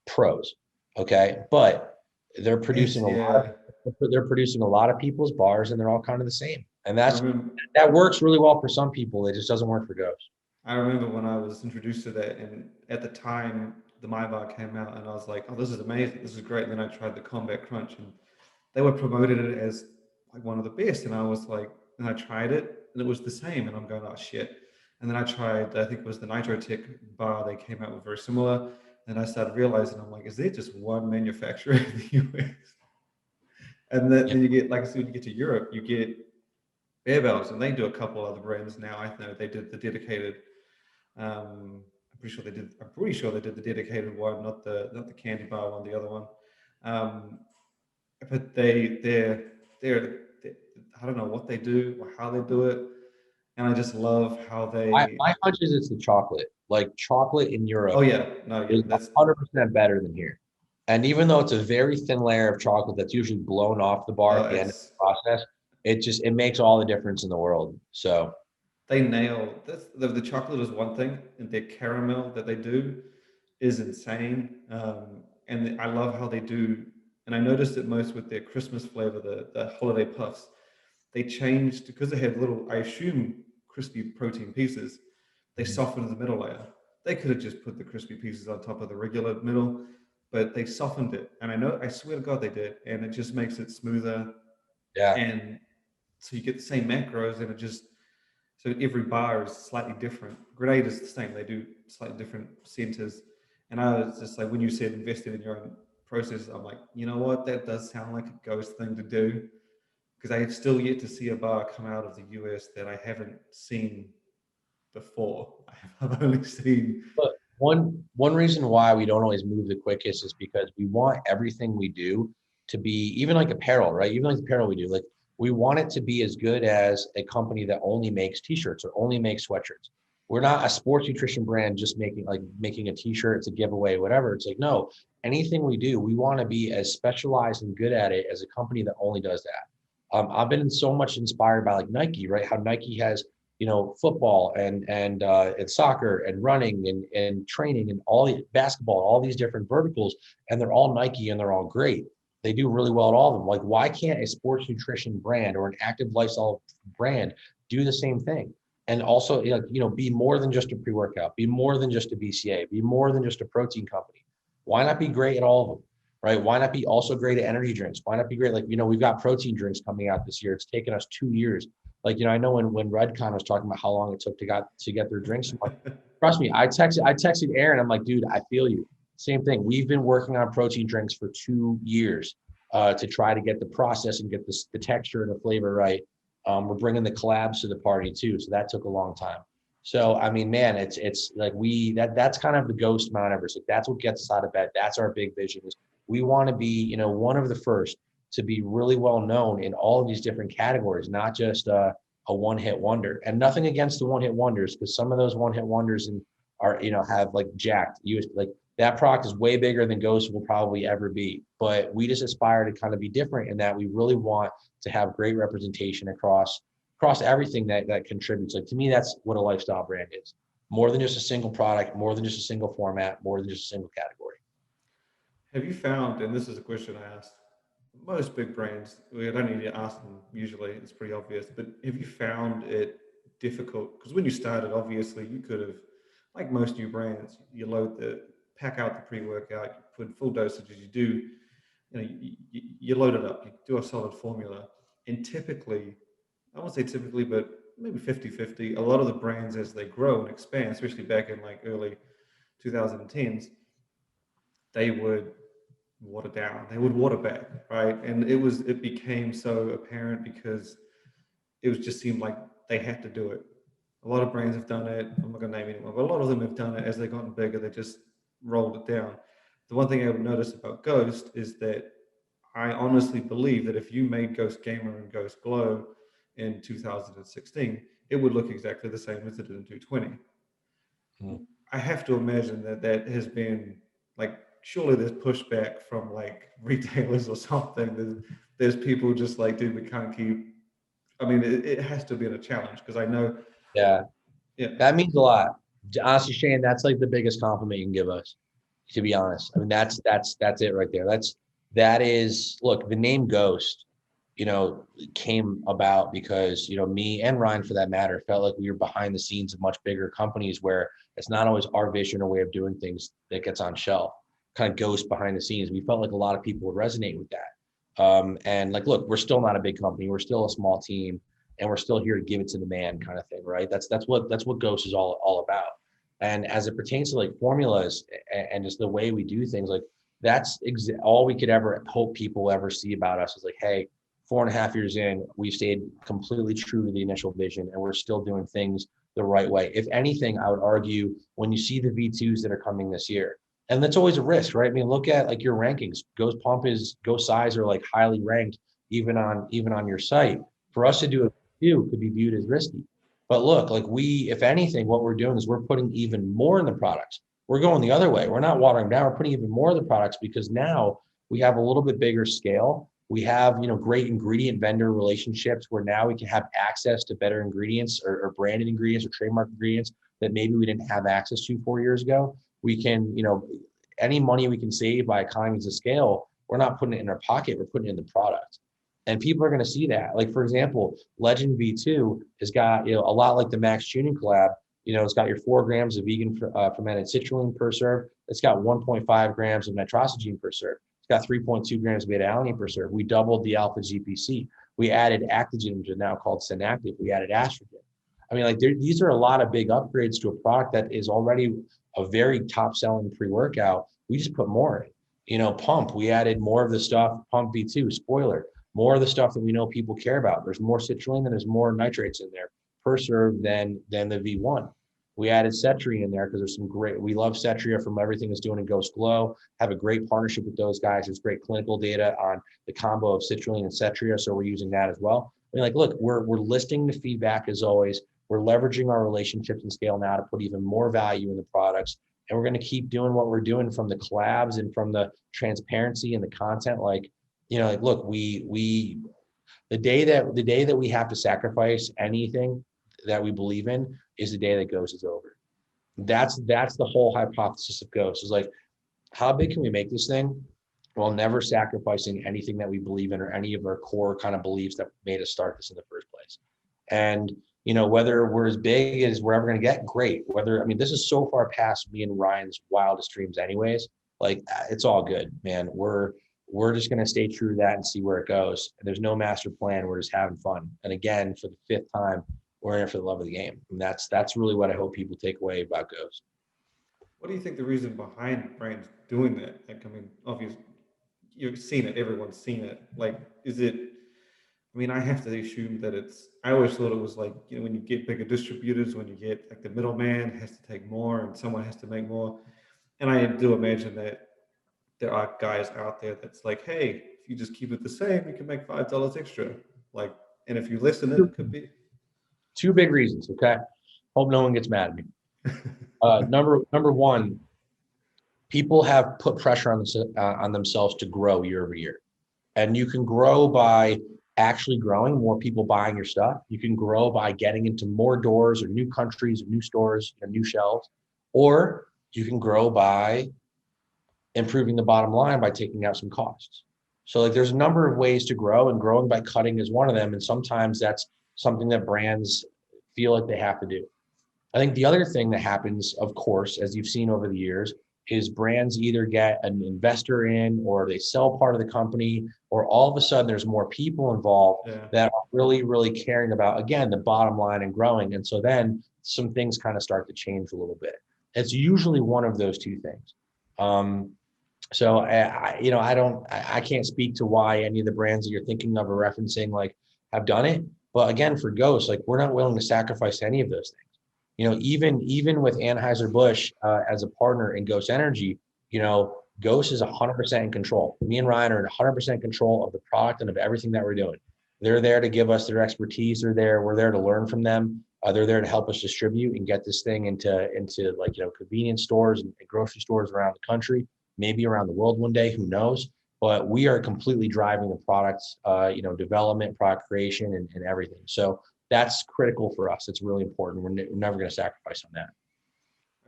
pros. Okay, but they're producing they're producing a lot of people's bars, and they're all kind of the same. And that works really well for some people. It just doesn't work for Ghost. I remember when I was introduced to that, and at the time the My Bar came out, and I was like, "Oh, this is amazing! This is great!" And then I tried the Combat Crunch, and they were promoted it as like one of the best, and I was like, and I tried it, and it was the same, and I'm going, "Oh shit!" And then I tried, I think it was the Nitro Tech bar they came out with, very similar. And I started realizing, I'm like, is there just one manufacturer in the US? And then you get, like I said, when you get to Europe, you get Bear Bells, and they do a couple other brands now. I know they did the dedicated. I'm pretty sure they did. I'm pretty sure they did the dedicated one, not the candy bar one, the other one. But they're I don't know what they do or how they do it, and I just love how they. My hunch is it's the chocolate. Like chocolate in Europe. Oh yeah, no, yeah, that's 100% better than here. And even though it's a very thin layer of chocolate that's usually blown off the bar at the end of the process, it makes all the difference in the world. So they nail this. The chocolate is one thing, and their caramel that they do is insane. And I love how they do. And I noticed it most with their Christmas flavor, the holiday puffs. They changed because they have little, I assume, crispy protein pieces. They softened the middle layer. They could have just put the crispy pieces on top of the regular middle, but they softened it. And I swear to God they did. And it just makes it smoother. Yeah. And so you get the same macros, and so every bar is slightly different. Grenade is the same. They do slightly different centers. And I was just like, when you said invested in your own process, I'm like, you know what? That does sound like a Ghost thing to do. Because I have still yet to see a bar come out of the US that I haven't seen before. I've only seen. But one reason why we don't always move the quickest is because we want everything we do to be, even like apparel, right? Even like the apparel we do, like we want it to be as good as a company that only makes t-shirts or only makes sweatshirts. We're not a sports nutrition brand just making a t-shirt, it's a giveaway, whatever. It's like, no, anything we do, we want to be as specialized and good at it as a company that only does that. I've been so much inspired by like Nike, right? How Nike has, football and soccer and running and training and all the basketball, all these different verticals, and they're all Nike and they're all great. They do really well at all of them. Like, why can't a sports nutrition brand or an active lifestyle brand do the same thing? And also, be more than just a pre-workout, be more than just a BCA, be more than just a protein company. Why not be great at all of them, right? Why not be also great at energy drinks? Why not be great? Like, we've got protein drinks coming out this year. It's taken us 2 years. Like, I know when Redcon was talking about how long it took to get their drinks. I'm like, trust me, I texted Aaron. I'm like, dude, I feel you. Same thing. We've been working on protein drinks for 2 years to try to get the process and get the texture and the flavor right. We're bringing the collabs to the party too, so that took a long time. So I mean, man, it's like that's kind of the ghost Mount Everest. Like, that's what gets us out of bed. That's our big vision. Is we want to be, one of the first to be really well known in all of these different categories, not just a one-hit wonder. And nothing against the one-hit wonders, because some of those one-hit wonders are have like jacked. Like, that product is way bigger than Ghost will probably ever be. But we just aspire to kind of be different in that we really want to have great representation across everything that contributes. Like, to me, that's what a lifestyle brand is. More than just a single product, more than just a single format, more than just a single category. Have you found, and this is a question I asked most big brands, we don't need to ask them usually, it's pretty obvious, but have you found it difficult? Because when you started, obviously, you could have, like most new brands, you pack out the pre-workout, you put full dosages, you load it up, you do a solid formula. And typically, I won't say typically, but maybe 50-50, a lot of the brands, as they grow and expand, especially back in like early 2010s, they would water down, they would water back, right? And it became so apparent because just seemed like they had to do it. A lot of brands have done it. I'm not going to name anyone, but a lot of them have done it. As they've gotten bigger, they just rolled it down. The one thing I would notice about Ghost is that I honestly believe that if you made Ghost Gamer and Ghost Glow in 2016, it would look exactly the same as it did in 220. I have to imagine that has been like, surely there's pushback from like retailers or something. There's people just like, dude, we can't keep. I mean, it has to be a challenge, because I know. Yeah, that means a lot. Honestly, Shane, that's like the biggest compliment you can give us, to be honest. I mean, that's it right there. That is, look, the name Ghost, came about because, me and Ryan, for that matter, felt like we were behind the scenes of much bigger companies where it's not always our vision or way of doing things that gets on shelf, kind of ghost behind the scenes. We felt like a lot of people would resonate with that. And like, look, we're still not a big company. We're still a small team, and we're still here to give it to the man, kind of thing, right? That's what Ghost is all about. And as it pertains to like formulas and just the way we do things, like that's all we could ever hope people ever see about us is like, hey, 4.5 years in, we've stayed completely true to the initial vision, and we're still doing things the right way. If anything, I would argue when you see the V2s that are coming this year, and that's always a risk, right? I mean, look at like your rankings. Ghost size are like highly ranked, even on your site. For us to do a V2 could be viewed as risky. But look, like if anything, what we're doing is we're putting even more in the products. We're going the other way. We're not watering down. We're putting even more in the products because now we have a little bit bigger scale. We have, great ingredient vendor relationships where now we can have access to better ingredients or branded ingredients or trademark ingredients that maybe we didn't have access to 4 years ago. We can, any money we can save by economies of scale, we're not putting it in our pocket, we're putting it in the product. And people are going to see that. Like, for example, Legend V2 has got, a lot like the Max Tuning collab. It's got your 4 grams of vegan fermented citrulline per serve. It's got 1.5 grams of nitrosogene per serve. It's got 3.2 grams of beta-alanine per serve. We doubled the alpha GPC. We added actogen, which is now called Synactive. We added estrogen. I mean, like, these are a lot of big upgrades to a product that is already a very top-selling pre-workout. We just put more in. Pump, we added more of the stuff. Pump V2, spoiler, more of the stuff that we know people care about. There's more citrulline and there's more nitrates in there per serve than the V1. We added Cetria in there because there's we love Cetria from everything it's doing in Ghost Glow. Have a great partnership with those guys. There's great clinical data on the combo of citrulline and Cetria, so we're using that as well. I mean, like, look, we're listening to feedback as always. We're leveraging our relationships and scale now to put even more value in the products. and we're going to keep doing what we're doing from the collabs and from the transparency and the content. Like, like, look, the day that we have to sacrifice anything that we believe in is the day that Ghost is over. That's the whole hypothesis of Ghost, is like, how big can we make this thing while never sacrificing anything that we believe in or any of our core kind of beliefs that made us start this in the first place. And whether we're as big as we're ever going to get, great. This is so far past me and Ryan's wildest dreams anyways. Like, it's all good, man. We're just going to stay true to that and see where it goes. There's no master plan. We're just having fun. And again, for the fifth time, we're in it for the love of the game. And that's really what I hope people take away about Ghost. What do you think the reason behind brands doing that? Like, obviously, you've seen it. Everyone's seen it. Like, is it? I have to assume that I always thought it was like, when you get bigger distributors, when you get like the middleman has to take more and someone has to make more. And I do imagine that there are guys out there that's like, hey, if you just keep it the same, you can make $5 extra. Like, and if you listen, it could be. Two big reasons, okay? Hope no one gets mad at me. Number one, people have put pressure on themselves to grow year over year. And you can grow by actually growing, more people buying your stuff. You can grow by getting into more doors or new countries or new stores or new shelves. Or you can grow by improving the bottom line by taking out some costs. So like, there's a number of ways to grow, and growing by cutting is one of them. And sometimes that's something that brands feel like they have to do. I think the other thing that happens, of course, as you've seen over the years, is brands either get an investor in, or they sell part of the company, or all of a sudden there's more people involved that are really, really caring about, again, the bottom line and growing. And so then some things kind of start to change a little bit. It's usually one of those two things. So I can't speak to why any of the brands that you're thinking of or referencing like have done it. But again, for Ghost, like, we're not willing to sacrifice any of those things. Even with Anheuser-Busch as a partner in Ghost Energy, Ghost is 100% in control. Me and Ryan are in 100% control of the product and of everything that we're doing. They're there to give us their expertise. We're there to learn from them. They're there to help us distribute and get this thing into like, convenience stores and grocery stores around the country, maybe around the world one day, who knows? But we are completely driving the products, development, product creation, and everything. So that's critical for us. It's really important. We're never going to sacrifice on that.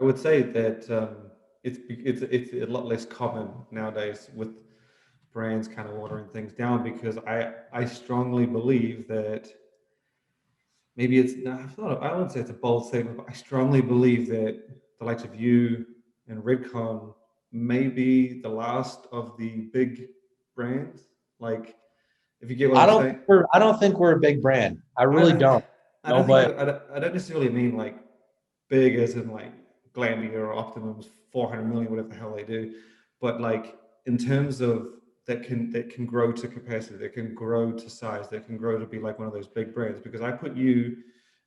I would say that it's a lot less common nowadays with brands kind of watering things down, because I strongly believe that maybe I wouldn't say it's a bold statement, but I strongly believe that the likes of you and Redcon may be the last of the big brands. Like, if you get what I'm saying. I don't think we're a big brand. I really don't. I don't necessarily mean like big as in like Glanbia or Optimum's 400 million, whatever the hell they do, but like in terms of that can grow to capacity, that can grow to size, that can grow to be like one of those big brands. Because I put you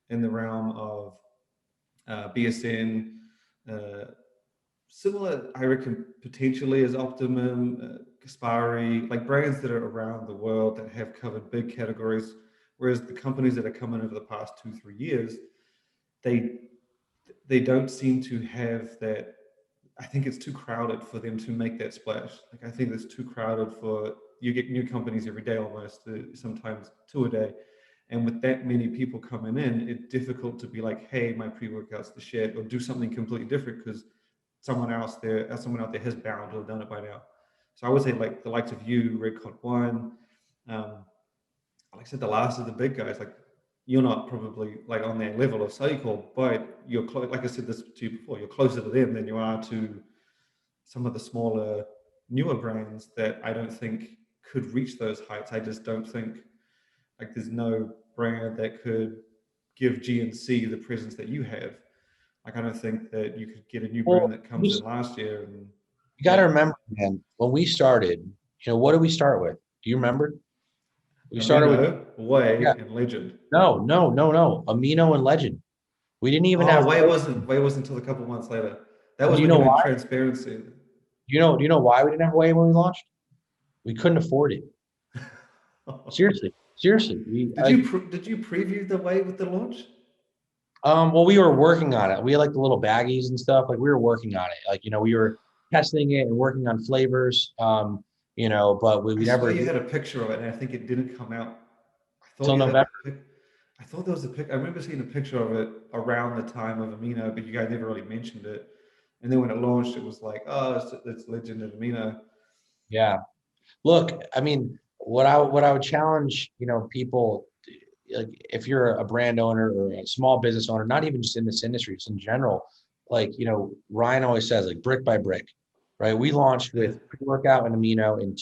in the realm of BSN, similar, I reckon, potentially as Optimum, Caspari, like brands that are around the world that have covered big categories. Whereas the companies that are coming over the past 2-3 years, they don't seem to have that. I think it's too crowded for them to make that splash. Like, I think it's too crowded for, you get new companies every day almost, sometimes 2 a day. And with that many people coming in, it's difficult to be like, hey, my pre-workout's the shit, or do something completely different because someone out there has bound or done it by now. So I would say like the likes of you, Redcon One, like I said, the last of the big guys. Like, you're not probably like on that level of Cellucor, but you're like I said this to you before, you're closer to them than you are to some of the smaller, newer brands that I don't think could reach those heights. I just don't think, like, there's no brand that could give GNC the presence that you have. Like, I don't think that you could get a new brand that comes in last year. And you got to remember, man, when we started, what did we start with? Do you remember? We started with Way and Legend. No. Amino and Legend. We didn't even have. Way wasn't until a couple months later. That was transparency. Do you know why we didn't have Way when we launched? We couldn't afford it. Seriously. Did you preview the Way with the launch? Well, we were working on it. We had like the little baggies and stuff. Like we were working on it. Like, we were testing it and working on flavors. But we I never swear you had a picture of it, and I think it didn't come out. I thought till you had November. the pic. I thought there was a pic. I remember seeing a picture of it around the time of Amino, but you guys never really mentioned it. And then when it launched, it was like, oh, it's Legend of Amino. Yeah. Look, I mean, what I would challenge, people, like if you're a brand owner or a small business owner, not even just in this industry, just in general, like, Ryan always says, like brick by brick, right? We launched Yeah. with pre-workout and amino in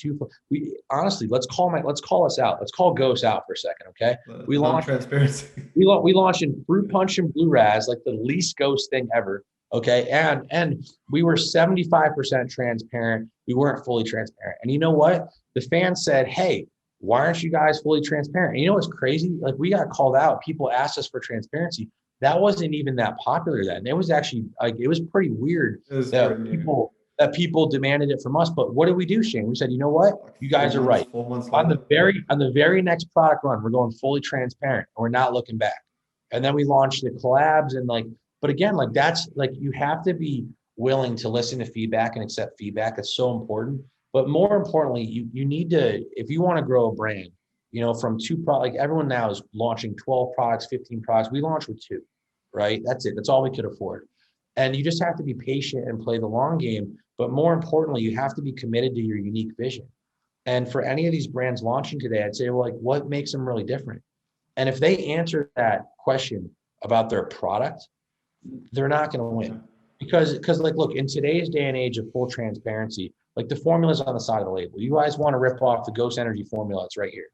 we honestly, let's call us out. Let's call Ghost out for a second. Okay. We launched, Non-transparency. we launched in fruit punch and blue raz, like the least Ghost thing ever. Okay. And we were 75% transparent. We weren't fully transparent. And you know what? The fans said, hey, why aren't you guys fully transparent? And you know what's crazy? Like we got called out. People asked us for transparency. That wasn't even that popular then. It was actually like, it was pretty weird It was that very new. people demanded it from us. But what did we do, Shane? We said, you know what? Like You guys are right. 4 months On later. the very next product run, we're going fully transparent and we're not looking back. And then we launched the collabs and but again, like that's like, you have to be willing to listen to feedback and accept feedback. That's so important. But more importantly, you need to, if you want to grow a brand, from like everyone now is launching 12 products, 15 products. We launched with 2, right? That's it. That's all we could afford. And you just have to be patient and play the long game. But more importantly, you have to be committed to your unique vision. And for any of these brands launching today, I'd say, well, like, what makes them really different? And if they answer that question about their product, they're not going to win. Because like, look, in today's day and age of full transparency, like the formula's on the side of the label. You guys want to rip off the Ghost Energy formula, it's right here,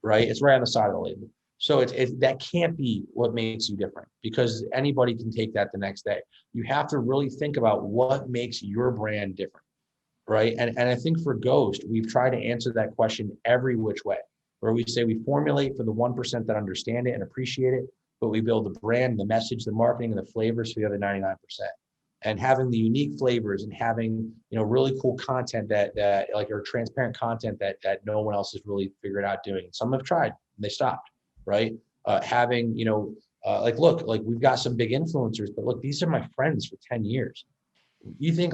right? It's right on the side of the label. So it's that can't be what makes you different, because anybody can take that the next day. You have to really think about what makes your brand different, right? And I think for Ghost, we've tried to answer that question every which way, where we say we formulate for the 1% that understand it and appreciate it, but we build the brand, the message, the marketing, and the flavors for the other 99%. And having the unique flavors and having, really cool content that like, or transparent content that no one else has really figured out doing. And some have tried and they stopped, right? Having, look, we've got some big influencers, but look, these are my friends for 10 years. You think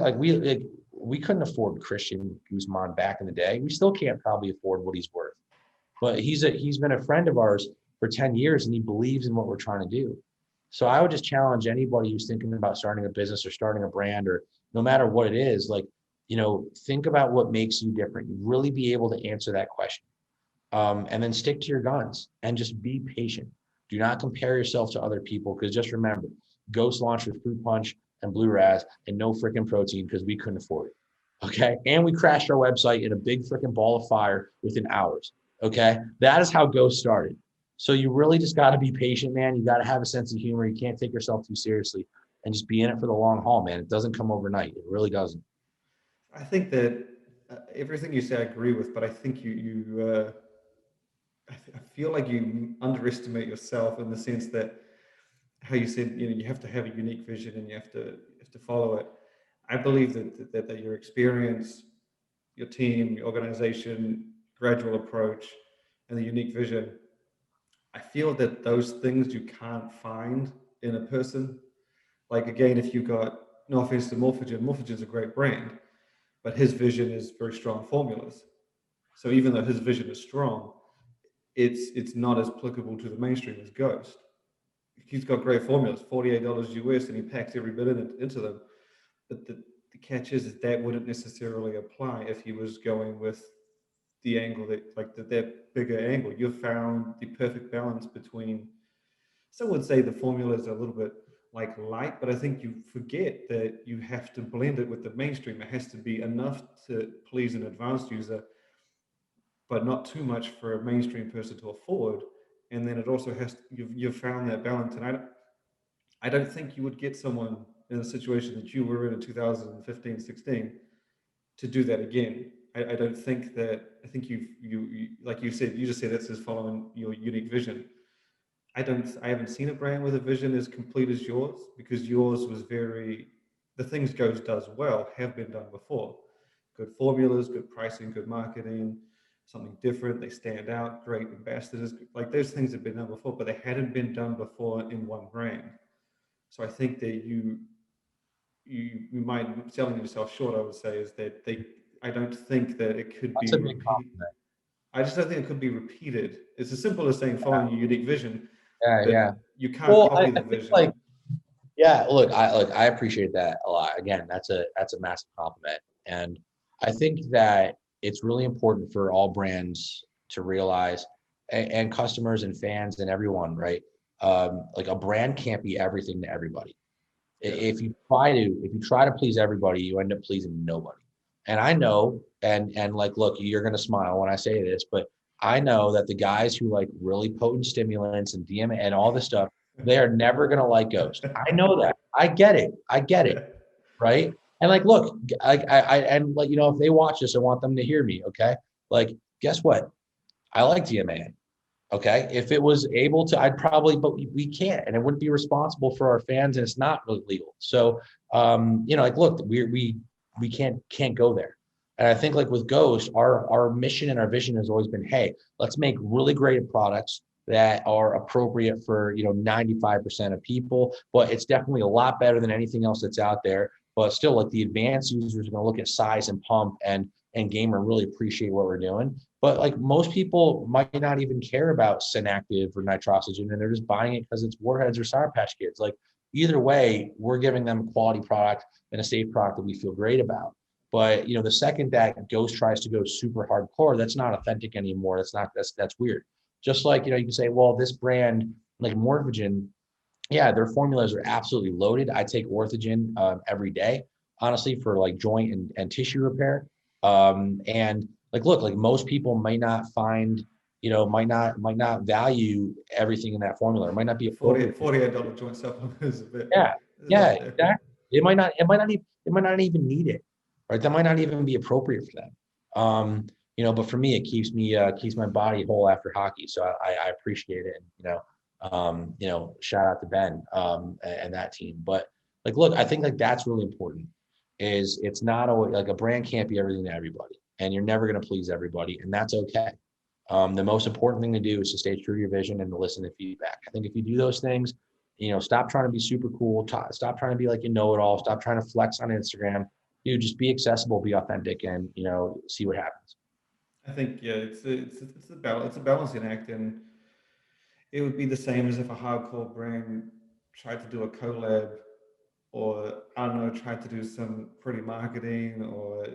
we couldn't afford Christian Guzman back in the day. We still can't probably afford what he's worth, but he's been a friend of ours for 10 years and he believes in what we're trying to do. So I would just challenge anybody who's thinking about starting a business or starting a brand, or no matter what it is, think about what makes you different. You really be able to answer that question. And then stick to your guns and just be patient. Do not compare yourself to other people, because just remember, Ghost launched with Fruit Punch and Blue Raz and no freaking protein because we couldn't afford it. Okay. And we crashed our website in a big freaking ball of fire within hours. Okay. That is how Ghost started. So you really just got to be patient, man. You got to have a sense of humor. You can't take yourself too seriously and just be in it for the long haul, man. It doesn't come overnight. It really doesn't. I think that everything you say I agree with, but I think I feel like you underestimate yourself in the sense that how you said, you have to have a unique vision and you have to follow it. I believe that your experience, your team, your organization, gradual approach, and the unique vision, I feel that those things you can't find in a person. Like again, if you got, no offense to Morphogen's a great brand, but his vision is very strong formulas. So even though his vision is strong, it's not as applicable to the mainstream as Ghost. He's got great formulas, $48 US, and he packs every bit into them. But the catch is that wouldn't necessarily apply if he was going with the angle that bigger angle. You've found the perfect balance between, some would say the formula is a little bit like light, but I think you forget that you have to blend it with the mainstream. It has to be enough to please an advanced user, but not too much for a mainstream person to afford. And then it also has, you've found that balance. And I don't think you would get someone in a situation that you were in 2015, 16 to do that again. I don't think that, I think you like you said, you just said this is following your unique vision. I haven't seen a brand with a vision as complete as yours, because yours was the things Ghost does well have been done before. Good formulas, good pricing, good marketing, something different. They stand out, great ambassadors. Like those things have been done before, but they hadn't been done before in one brand. So I think that you might selling yourself short. I would say is that I don't think that it could That's be a big repeat. compliment. I just don't think it could be repeated. It's as simple as saying following your unique vision, Yeah, but yeah. you can't Well, copy I the think vision. like, yeah, look, I appreciate that a lot. Again, that's a massive compliment. And I think that it's really important for all brands to realize, and customers and fans and everyone, right? Like a brand can't be everything to everybody. Yeah. If you try to please everybody, you end up pleasing nobody. And I know, and like, look, you're gonna smile when I say this, but I know that the guys who like really potent stimulants and DMA and all this stuff, they are never gonna like Ghost. I know that. I get it. I get Yeah. it. Right. And like, look, and like, if they watch this, I want them to hear me. Okay. Like, guess what? I like DMA. Okay. If it was able to, I'd probably, but we can't, and it wouldn't be responsible for our fans, and it's not really legal. So, like, look, we can't go there. And I think like with Ghost, our mission and our vision has always been, hey, let's make really great products that are appropriate for 95% of people, but it's definitely a lot better than anything else that's out there. But still, like the advanced users are going to look at size and pump and gamer really appreciate what we're doing. But like most people might not even care about Synactive or nitroxygen, and they're just buying it because it's Warheads or Sour Patch Kids. Like either way, we're giving them a quality product and a safe product that we feel great about. But the second that Ghost tries to go super hardcore, that's not authentic anymore. That's weird. Just like you can say, well, this brand like Morphogen, yeah, their formulas are absolutely loaded. I take Orthogen every day, honestly, for like joint and tissue repair. And like, look, like most people might not find, might not value everything in that formula. It might not be appropriate. $48 joint supplement is a bit Yeah, is yeah, out there. exactly. It might not even need it, right? That might not even be appropriate for them. But for me, it keeps my body whole after hockey. So I appreciate it. And, shout out to Ben and that team. But like, look, I think like that's really important. Is it's not always like a brand can't be everything to everybody, and you're never going to please everybody, and that's okay. The most important thing to do is to stay true to your vision and to listen to feedback. I think if you do those things, stop trying to be super cool. Stop trying to be like you know it all. Stop trying to flex on Instagram. Dude, just be accessible, be authentic, and see what happens. I think yeah, it's a balancing act, and it would be the same as if a hardcore brand tried to do a collab, or I don't know, tried to do some pretty marketing, or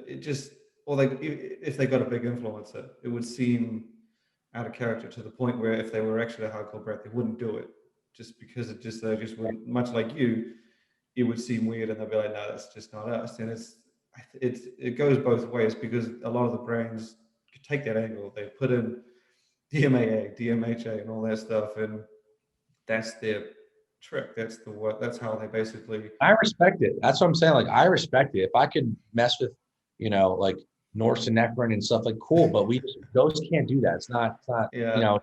like if they got a big influencer, it would seem out of character to the point where if they were actually a hardcore brand, they wouldn't do it just because they just wouldn't. Much like you, it would seem weird, and they'll be like, "No, that's just not us." And it goes both ways because a lot of the brands take that angle. They put in DMAA, DMHA, and all that stuff, and that's their trick. That's how they basically. I respect it. That's what I'm saying. Like, I respect it. If I could mess with, like norepinephrine and stuff, like cool, but those can't do that. It's not, Yeah,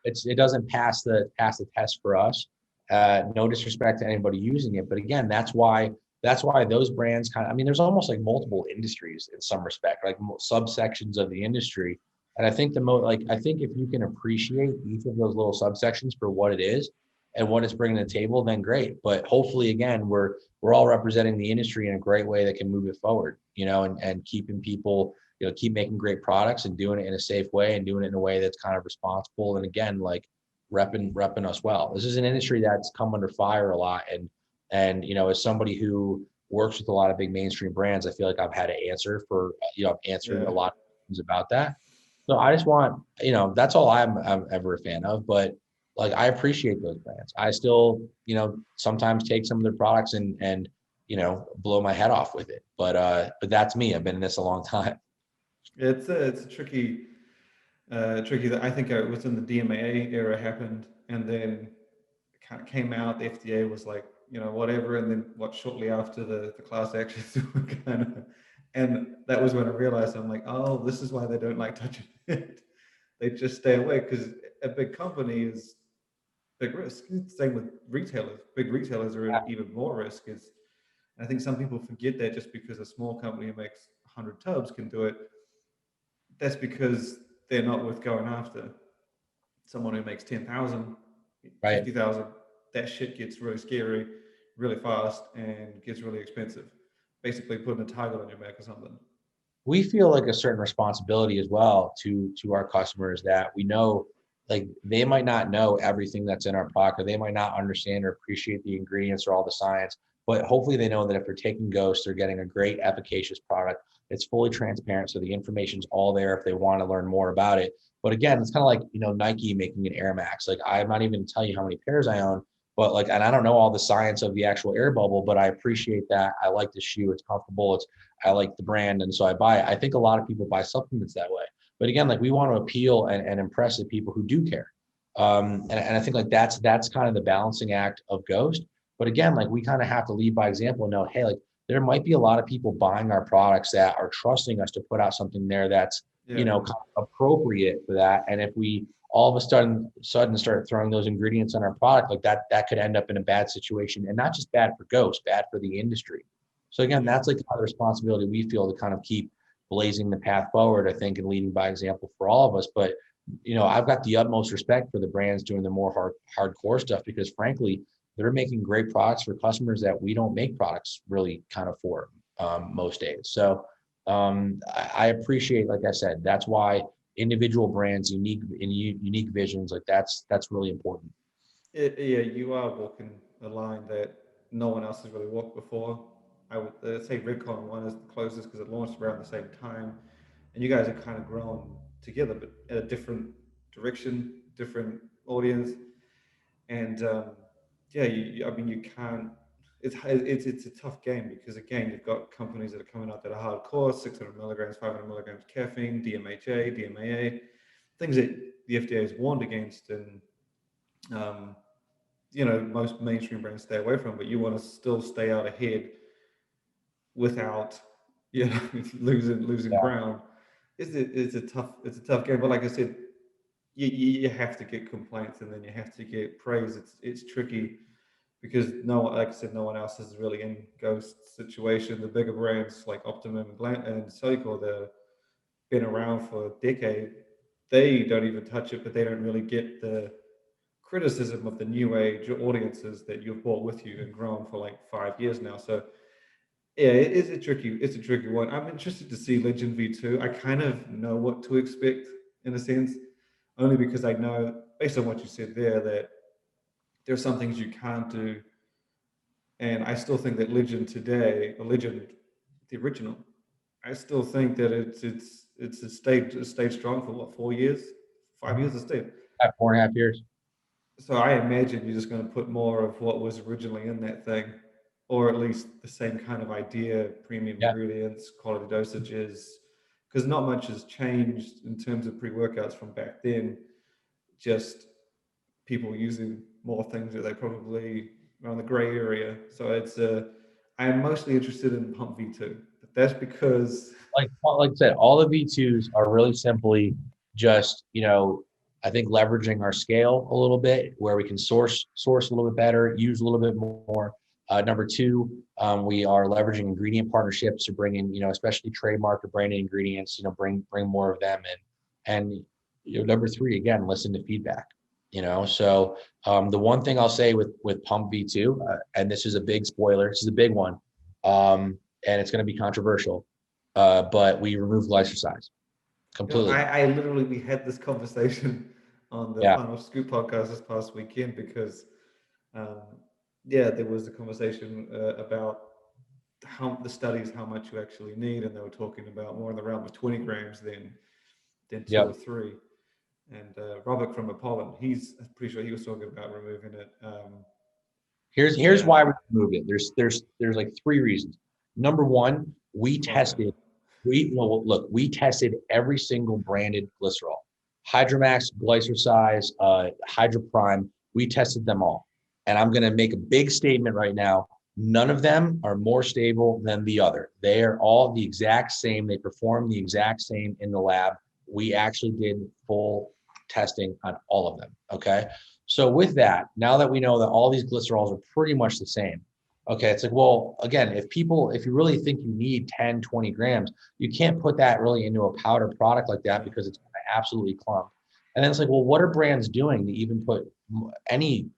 it doesn't pass the test for us. No disrespect to anybody using it, but again, that's why those brands kind of. I mean, there's almost like multiple industries in some respect, like subsections of the industry. And I think I think if you can appreciate each of those little subsections for what it is and what it's bringing to the table, then great. But hopefully, again, we're all representing the industry in a great way that can move it forward, and keeping people keep making great products and doing it in a safe way and doing it in a way that's kind of responsible. And again, like repping us well. This is an industry that's come under fire a lot. And as somebody who works with a lot of big mainstream brands, I feel like I've had to answer for, I've answered yeah. a lot of things about that. So I just want, that's all I'm ever a fan of. But like, I appreciate those brands. I still, sometimes take some of their products and blow my head off with it. But that's me. I've been in this a long time. It's a tricky that I think it was in the DMAA era happened, and then it kind of came out. The FDA was like, whatever, and then shortly after the class actions were kind of, and that was when I realized I'm like, oh, this is why they don't like touching it. They just stay away because a big company is big risk. Same with retailers. Big retailers are in even more risk. I think some people forget that just because a small company who makes 100 tubs can do it, that's because they're not worth going after. Someone who makes 10,000, Right. 50,000, that shit gets really scary. really fast and gets really expensive. Basically putting a tiger on your back or something. We feel like a certain responsibility as well to our customers, that we know, like, they might not know everything that's in our product, or they might not understand or appreciate the ingredients or all the science, but hopefully they know that if they're taking Ghost, they're getting a great, efficacious product. It's fully transparent, so the information's all there if they want to learn more about it. But again, it's kind of like, Nike making an Air Max. Like, I'm not even tell you how many pairs I own, but like, and I don't know all the science of the actual air bubble, but I appreciate that. I like the shoe. It's comfortable. I like the brand, and so I buy it. I think a lot of people buy supplements that way. But again, like, we want to appeal and impress the people who do care. And I think like that's kind of the balancing act of Ghost. But again, like, we kind of have to lead by example and know, hey, like, there might be a lot of people buying our products that are trusting us to put out something there that's, kind of appropriate for that. And if we all of a sudden start throwing those ingredients on our product, like that could end up in a bad situation, and not just bad for Ghost, bad for the industry. So again, that's like kind of the responsibility we feel to kind of keep blazing the path forward, I think, and leading by example for all of us. But, I've got the utmost respect for the brands doing the more hardcore stuff, because frankly, they're making great products for customers that we don't make products really kind of for most days. So I appreciate, like I said, that's why individual brands, unique visions, like that's really important. You are walking a line that no one else has really walked before. I would say Redcon 1 is the closest because it launched around the same time, and you guys have kind of grown together, but at a different direction, different audience, and I mean, you can't. It's a tough game because again, you've got companies that are coming out that are hardcore, 600 milligrams, 500 milligrams caffeine, DMHA, DMAA, things that the FDA has warned against, and most mainstream brands stay away from. But you want to still stay out ahead without, losing ground. It's a tough game. But like I said, you have to get complaints and then you have to get praise. It's tricky because like I said, no one else is really in Ghost situation. The bigger brands like Optimum and Cellcore that have been around for a decade, they don't even touch it, but they don't really get the criticism of the new age audiences that you've brought with you and grown for like 5 years now. So yeah, it's a tricky one. I'm interested to see Legend V2. I kind of know what to expect in a sense, only because I know, based on what you said there, that there are some things you can't do. And I still think that Legend today, Legend, the original, I still think that it's stayed strong for what, 4 years, 5 years of stayed. 4.5 years. So I imagine you're just going to put more of what was originally in that thing, or at least the same kind of idea, premium ingredients, quality dosages, because not much has changed in terms of pre-workouts from back then. Just people using more things that they probably are in the gray area. So I am mostly interested in Pump V2. But that's because, like I said, all the V2s are really simply just, I think leveraging our scale a little bit, where we can source a little bit better, use a little bit more. Number two, we are leveraging ingredient partnerships to bring in, especially trademark or branded ingredients, bring more of them in. And number three, again, listen to feedback. So the one thing I'll say with Pump V2, and this is a big spoiler, this is a big one, and it's going to be controversial, but we removed glycoside completely. I literally, we had this conversation on the Final Scoop podcast this past weekend because, there was a conversation about how much you actually need, and they were talking about more in the realm of 20 grams than 2 or 3. And Robert from Apollon, I'm pretty sure he was talking about removing it. Here's why we removed it. There's like 3 reasons. Number one, we tested every single branded glycerol, Hydromax, Glycersize, Hydroprime. We tested them all. And I'm going to make a big statement right now. None of them are more stable than the other. They are all the exact same. They perform the exact same in the lab. We actually did full testing on all of them. Okay. So with that, now that we know that all these glycerols are pretty much the same, okay, it's like, well, again, if you really think you need 10, 20 grams, you can't put that really into a powder product like that because it's going to absolutely clump. And then it's like, well, what are brands doing to even put any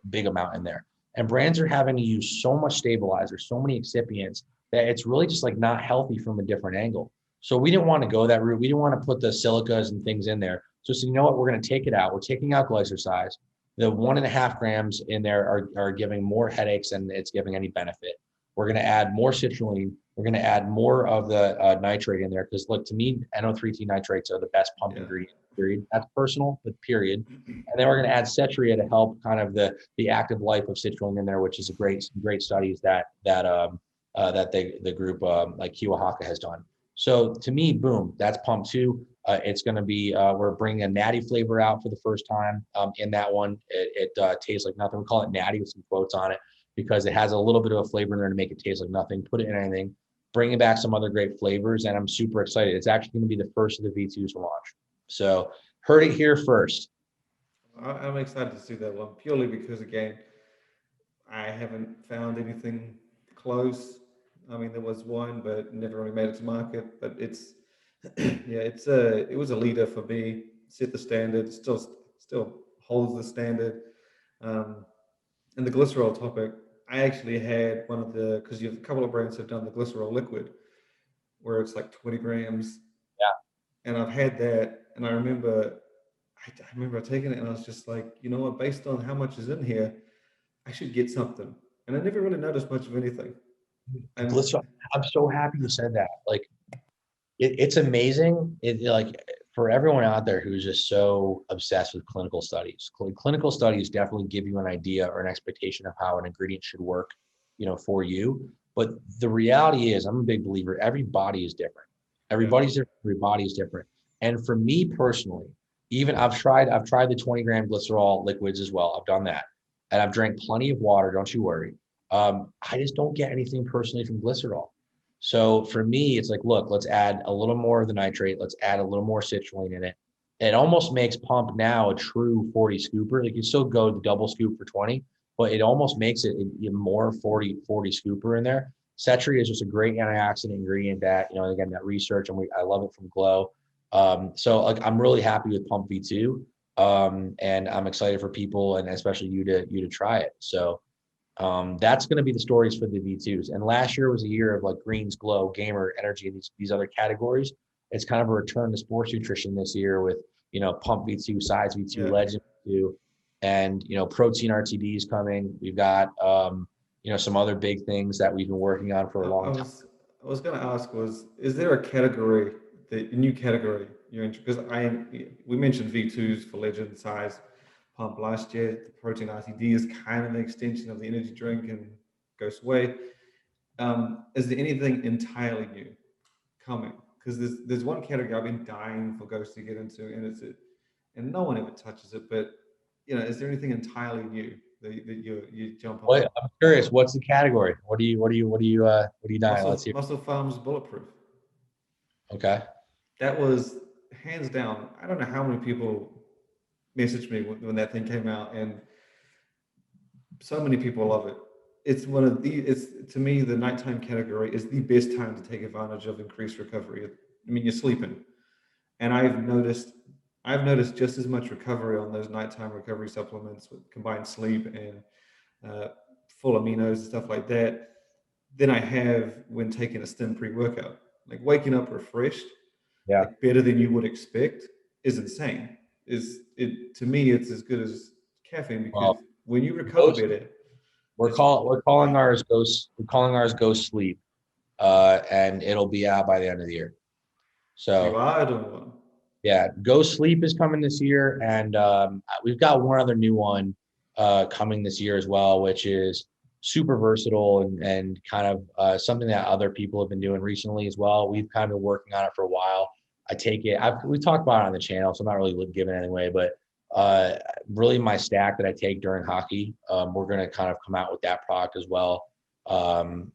big amount in there? And brands are having to use so much stabilizer, so many excipients, that it's really just like not healthy from a different angle. So we didn't want to go that route. We didn't want to put the silicas and things in there. So you know what, we're going to take it out. We're taking out glycersize. The 1.5 grams in there are giving more headaches than it's giving any benefit. We're going to add more citrulline. We're going to add more of the nitrate in there because, look, to me, NO3T nitrates are the best pump ingredient, period. That's personal, but period. And then we're going to add cetria to help kind of the active life of citrulline in there, which is a great studies that the group like Kiwahaka has done. So to me, boom, that's pump 2. It's going to be, we're bringing a natty flavor out for the first time in that one. It tastes like nothing. We call it natty with some quotes on it because it has a little bit of a flavor in there to make it taste like nothing. Put it in anything, bringing back some other great flavors, and I'm super excited. It's actually going to be the first of the V2s to launch. So heard it here first. I'm excited to see that one purely because, again, I haven't found anything close. I mean, there was one, but it never really made it to market. But it's, yeah, it was a leader for me. Set the standard. Still holds the standard. And the glycerol topic, I actually had one of the, because a couple of brands have done the glycerol liquid, where it's like 20 grams. Yeah. And I've had that, and I remember taking it, and I was just like, you know what? Based on how much is in here, I should get something. And I never really noticed much of anything. I'm so happy you said that. Like, it's amazing. Like for everyone out there who's just so obsessed with clinical studies. Clinical studies definitely give you an idea or an expectation of how an ingredient should work, for you. But the reality is, I'm a big believer. Every body is different. Everybody's different. Every body is different. And for me personally, even I've tried the 20 gram glycerol liquids as well. I've done that, and I've drank plenty of water. Don't you worry. I just don't get anything personally from glycerol. So for me, it's like, look, let's add a little more of the nitrate. Let's add a little more citrulline in it. It almost makes pump now a true 40 scooper. Like you still go the double scoop for 20, but it almost makes it more 40 scooper in there. Cetria is just a great antioxidant ingredient that, again, that research, and I love it from Glow. So like, I'm really happy with Pump V2. And I'm excited for people and especially you to try it. So that's going to be the stories for the V2s. And last year was a year of like Greens, Glow, Gamer, Energy, and these other categories. It's kind of a return to sports nutrition this year with, Pump V2, Size V2, Legend V2, and, Protein RTD is coming. We've got, some other big things that we've been working on for a long time. I was going to ask is there a category, a new category you're into? Because we mentioned V2s for Legend, Size, Pump last year. The Protein RTD is kind of an extension of the energy drink and goes away. Is there anything entirely new coming? Because there's one category I've been dying for Ghost to get into, and no one ever touches it. But is there anything entirely new that you jump on? Well, I'm curious. What's the category? What do you dying? Let's hear. Muscle Farms Bulletproof. Okay. That was hands down. I don't know how many people messaged me when that thing came out, and so many people love it. It's to me, the nighttime category is the best time to take advantage of increased recovery. I mean, you're sleeping, and I've noticed just as much recovery on those nighttime recovery supplements with combined sleep and full aminos and stuff like that than I have when taking a stim pre-workout. Like waking up refreshed, like better than you would expect, is insane. To me, it's as good as caffeine because when you recover better. We're calling ours Ghost Sleep, and it'll be out by the end of the year. So you are doing one. Yeah, Ghost Sleep is coming this year, and we've got one other new one coming this year as well, which is super versatile and kind of something that other people have been doing recently as well. We've kind of been working on it for a while. We talked about it on the channel, so I'm not really giving it away, but really my stack that I take during hockey, we're going to kind of come out with that product as well,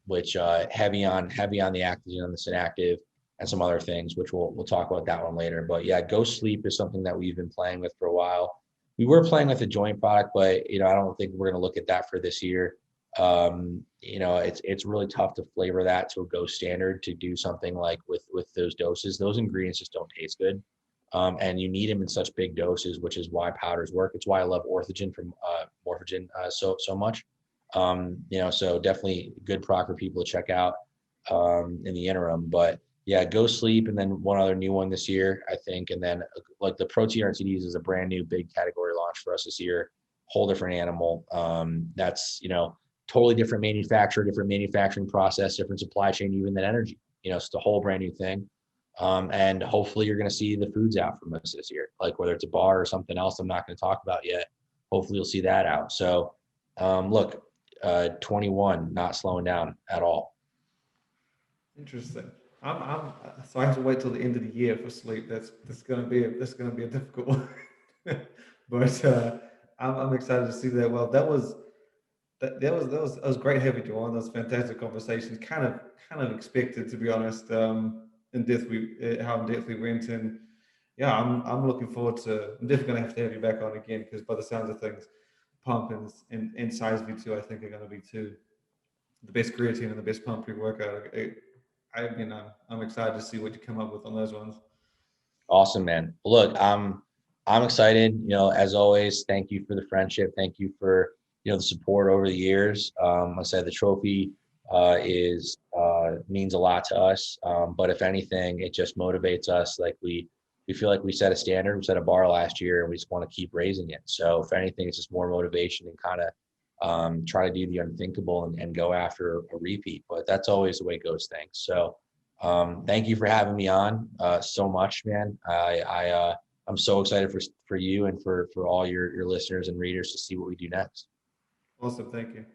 which heavy on the actinogen, on the synactive, and some other things, which we'll talk about that one later. But yeah, Ghost Sleep is something that we've been playing with for a while. We were playing with a joint product, but I don't think we're going to look at that for this year. It's really tough to flavor that to a Ghost standard to do something like with those doses. Those ingredients just don't taste good. And you need them in such big doses, which is why powders work. It's why I love Orthogen from Morphogen so much. So definitely good product for people to check out in the interim. But yeah, Go Sleep, and then one other new one this year, I think. And then like the protein RTDs is a brand new big category launch for us this year. Whole different animal. That's, totally different manufacturer, different manufacturing process, different supply chain, even than energy. It's a whole brand new thing. And hopefully you're going to see the foods out from us this year, like whether it's a bar or something else I'm not going to talk about yet. Hopefully you'll see that out. So look, 21, not slowing down at all. Interesting. So I have to wait till the end of the year for sleep. That's gonna be a difficult one. But I'm excited to see that. Well, that was great having you on. Those fantastic conversations. Kind of expected, to be honest. How in depth we went, and yeah, I'm looking forward to. I'm definitely gonna have to have you back on again, because by the sounds of things, pump and size V2 I think are gonna be the best creatine and the best pump pre-workout. I'm excited to see what you come up with on those ones. Awesome, man. Look, I'm excited. As always, thank you for the friendship. Thank you for the support over the years. Like I said, the trophy is means a lot to us. But if anything, it just motivates us. Like we feel like we set a standard, we set a bar last year, and we just want to keep raising it. So if anything, it's just more motivation and kind of try to do the unthinkable and go after a repeat. But that's always the way it goes. Things. So thank you for having me on so much, man. I'm so excited for you and for all your listeners and readers to see what we do next. Awesome. Thank you.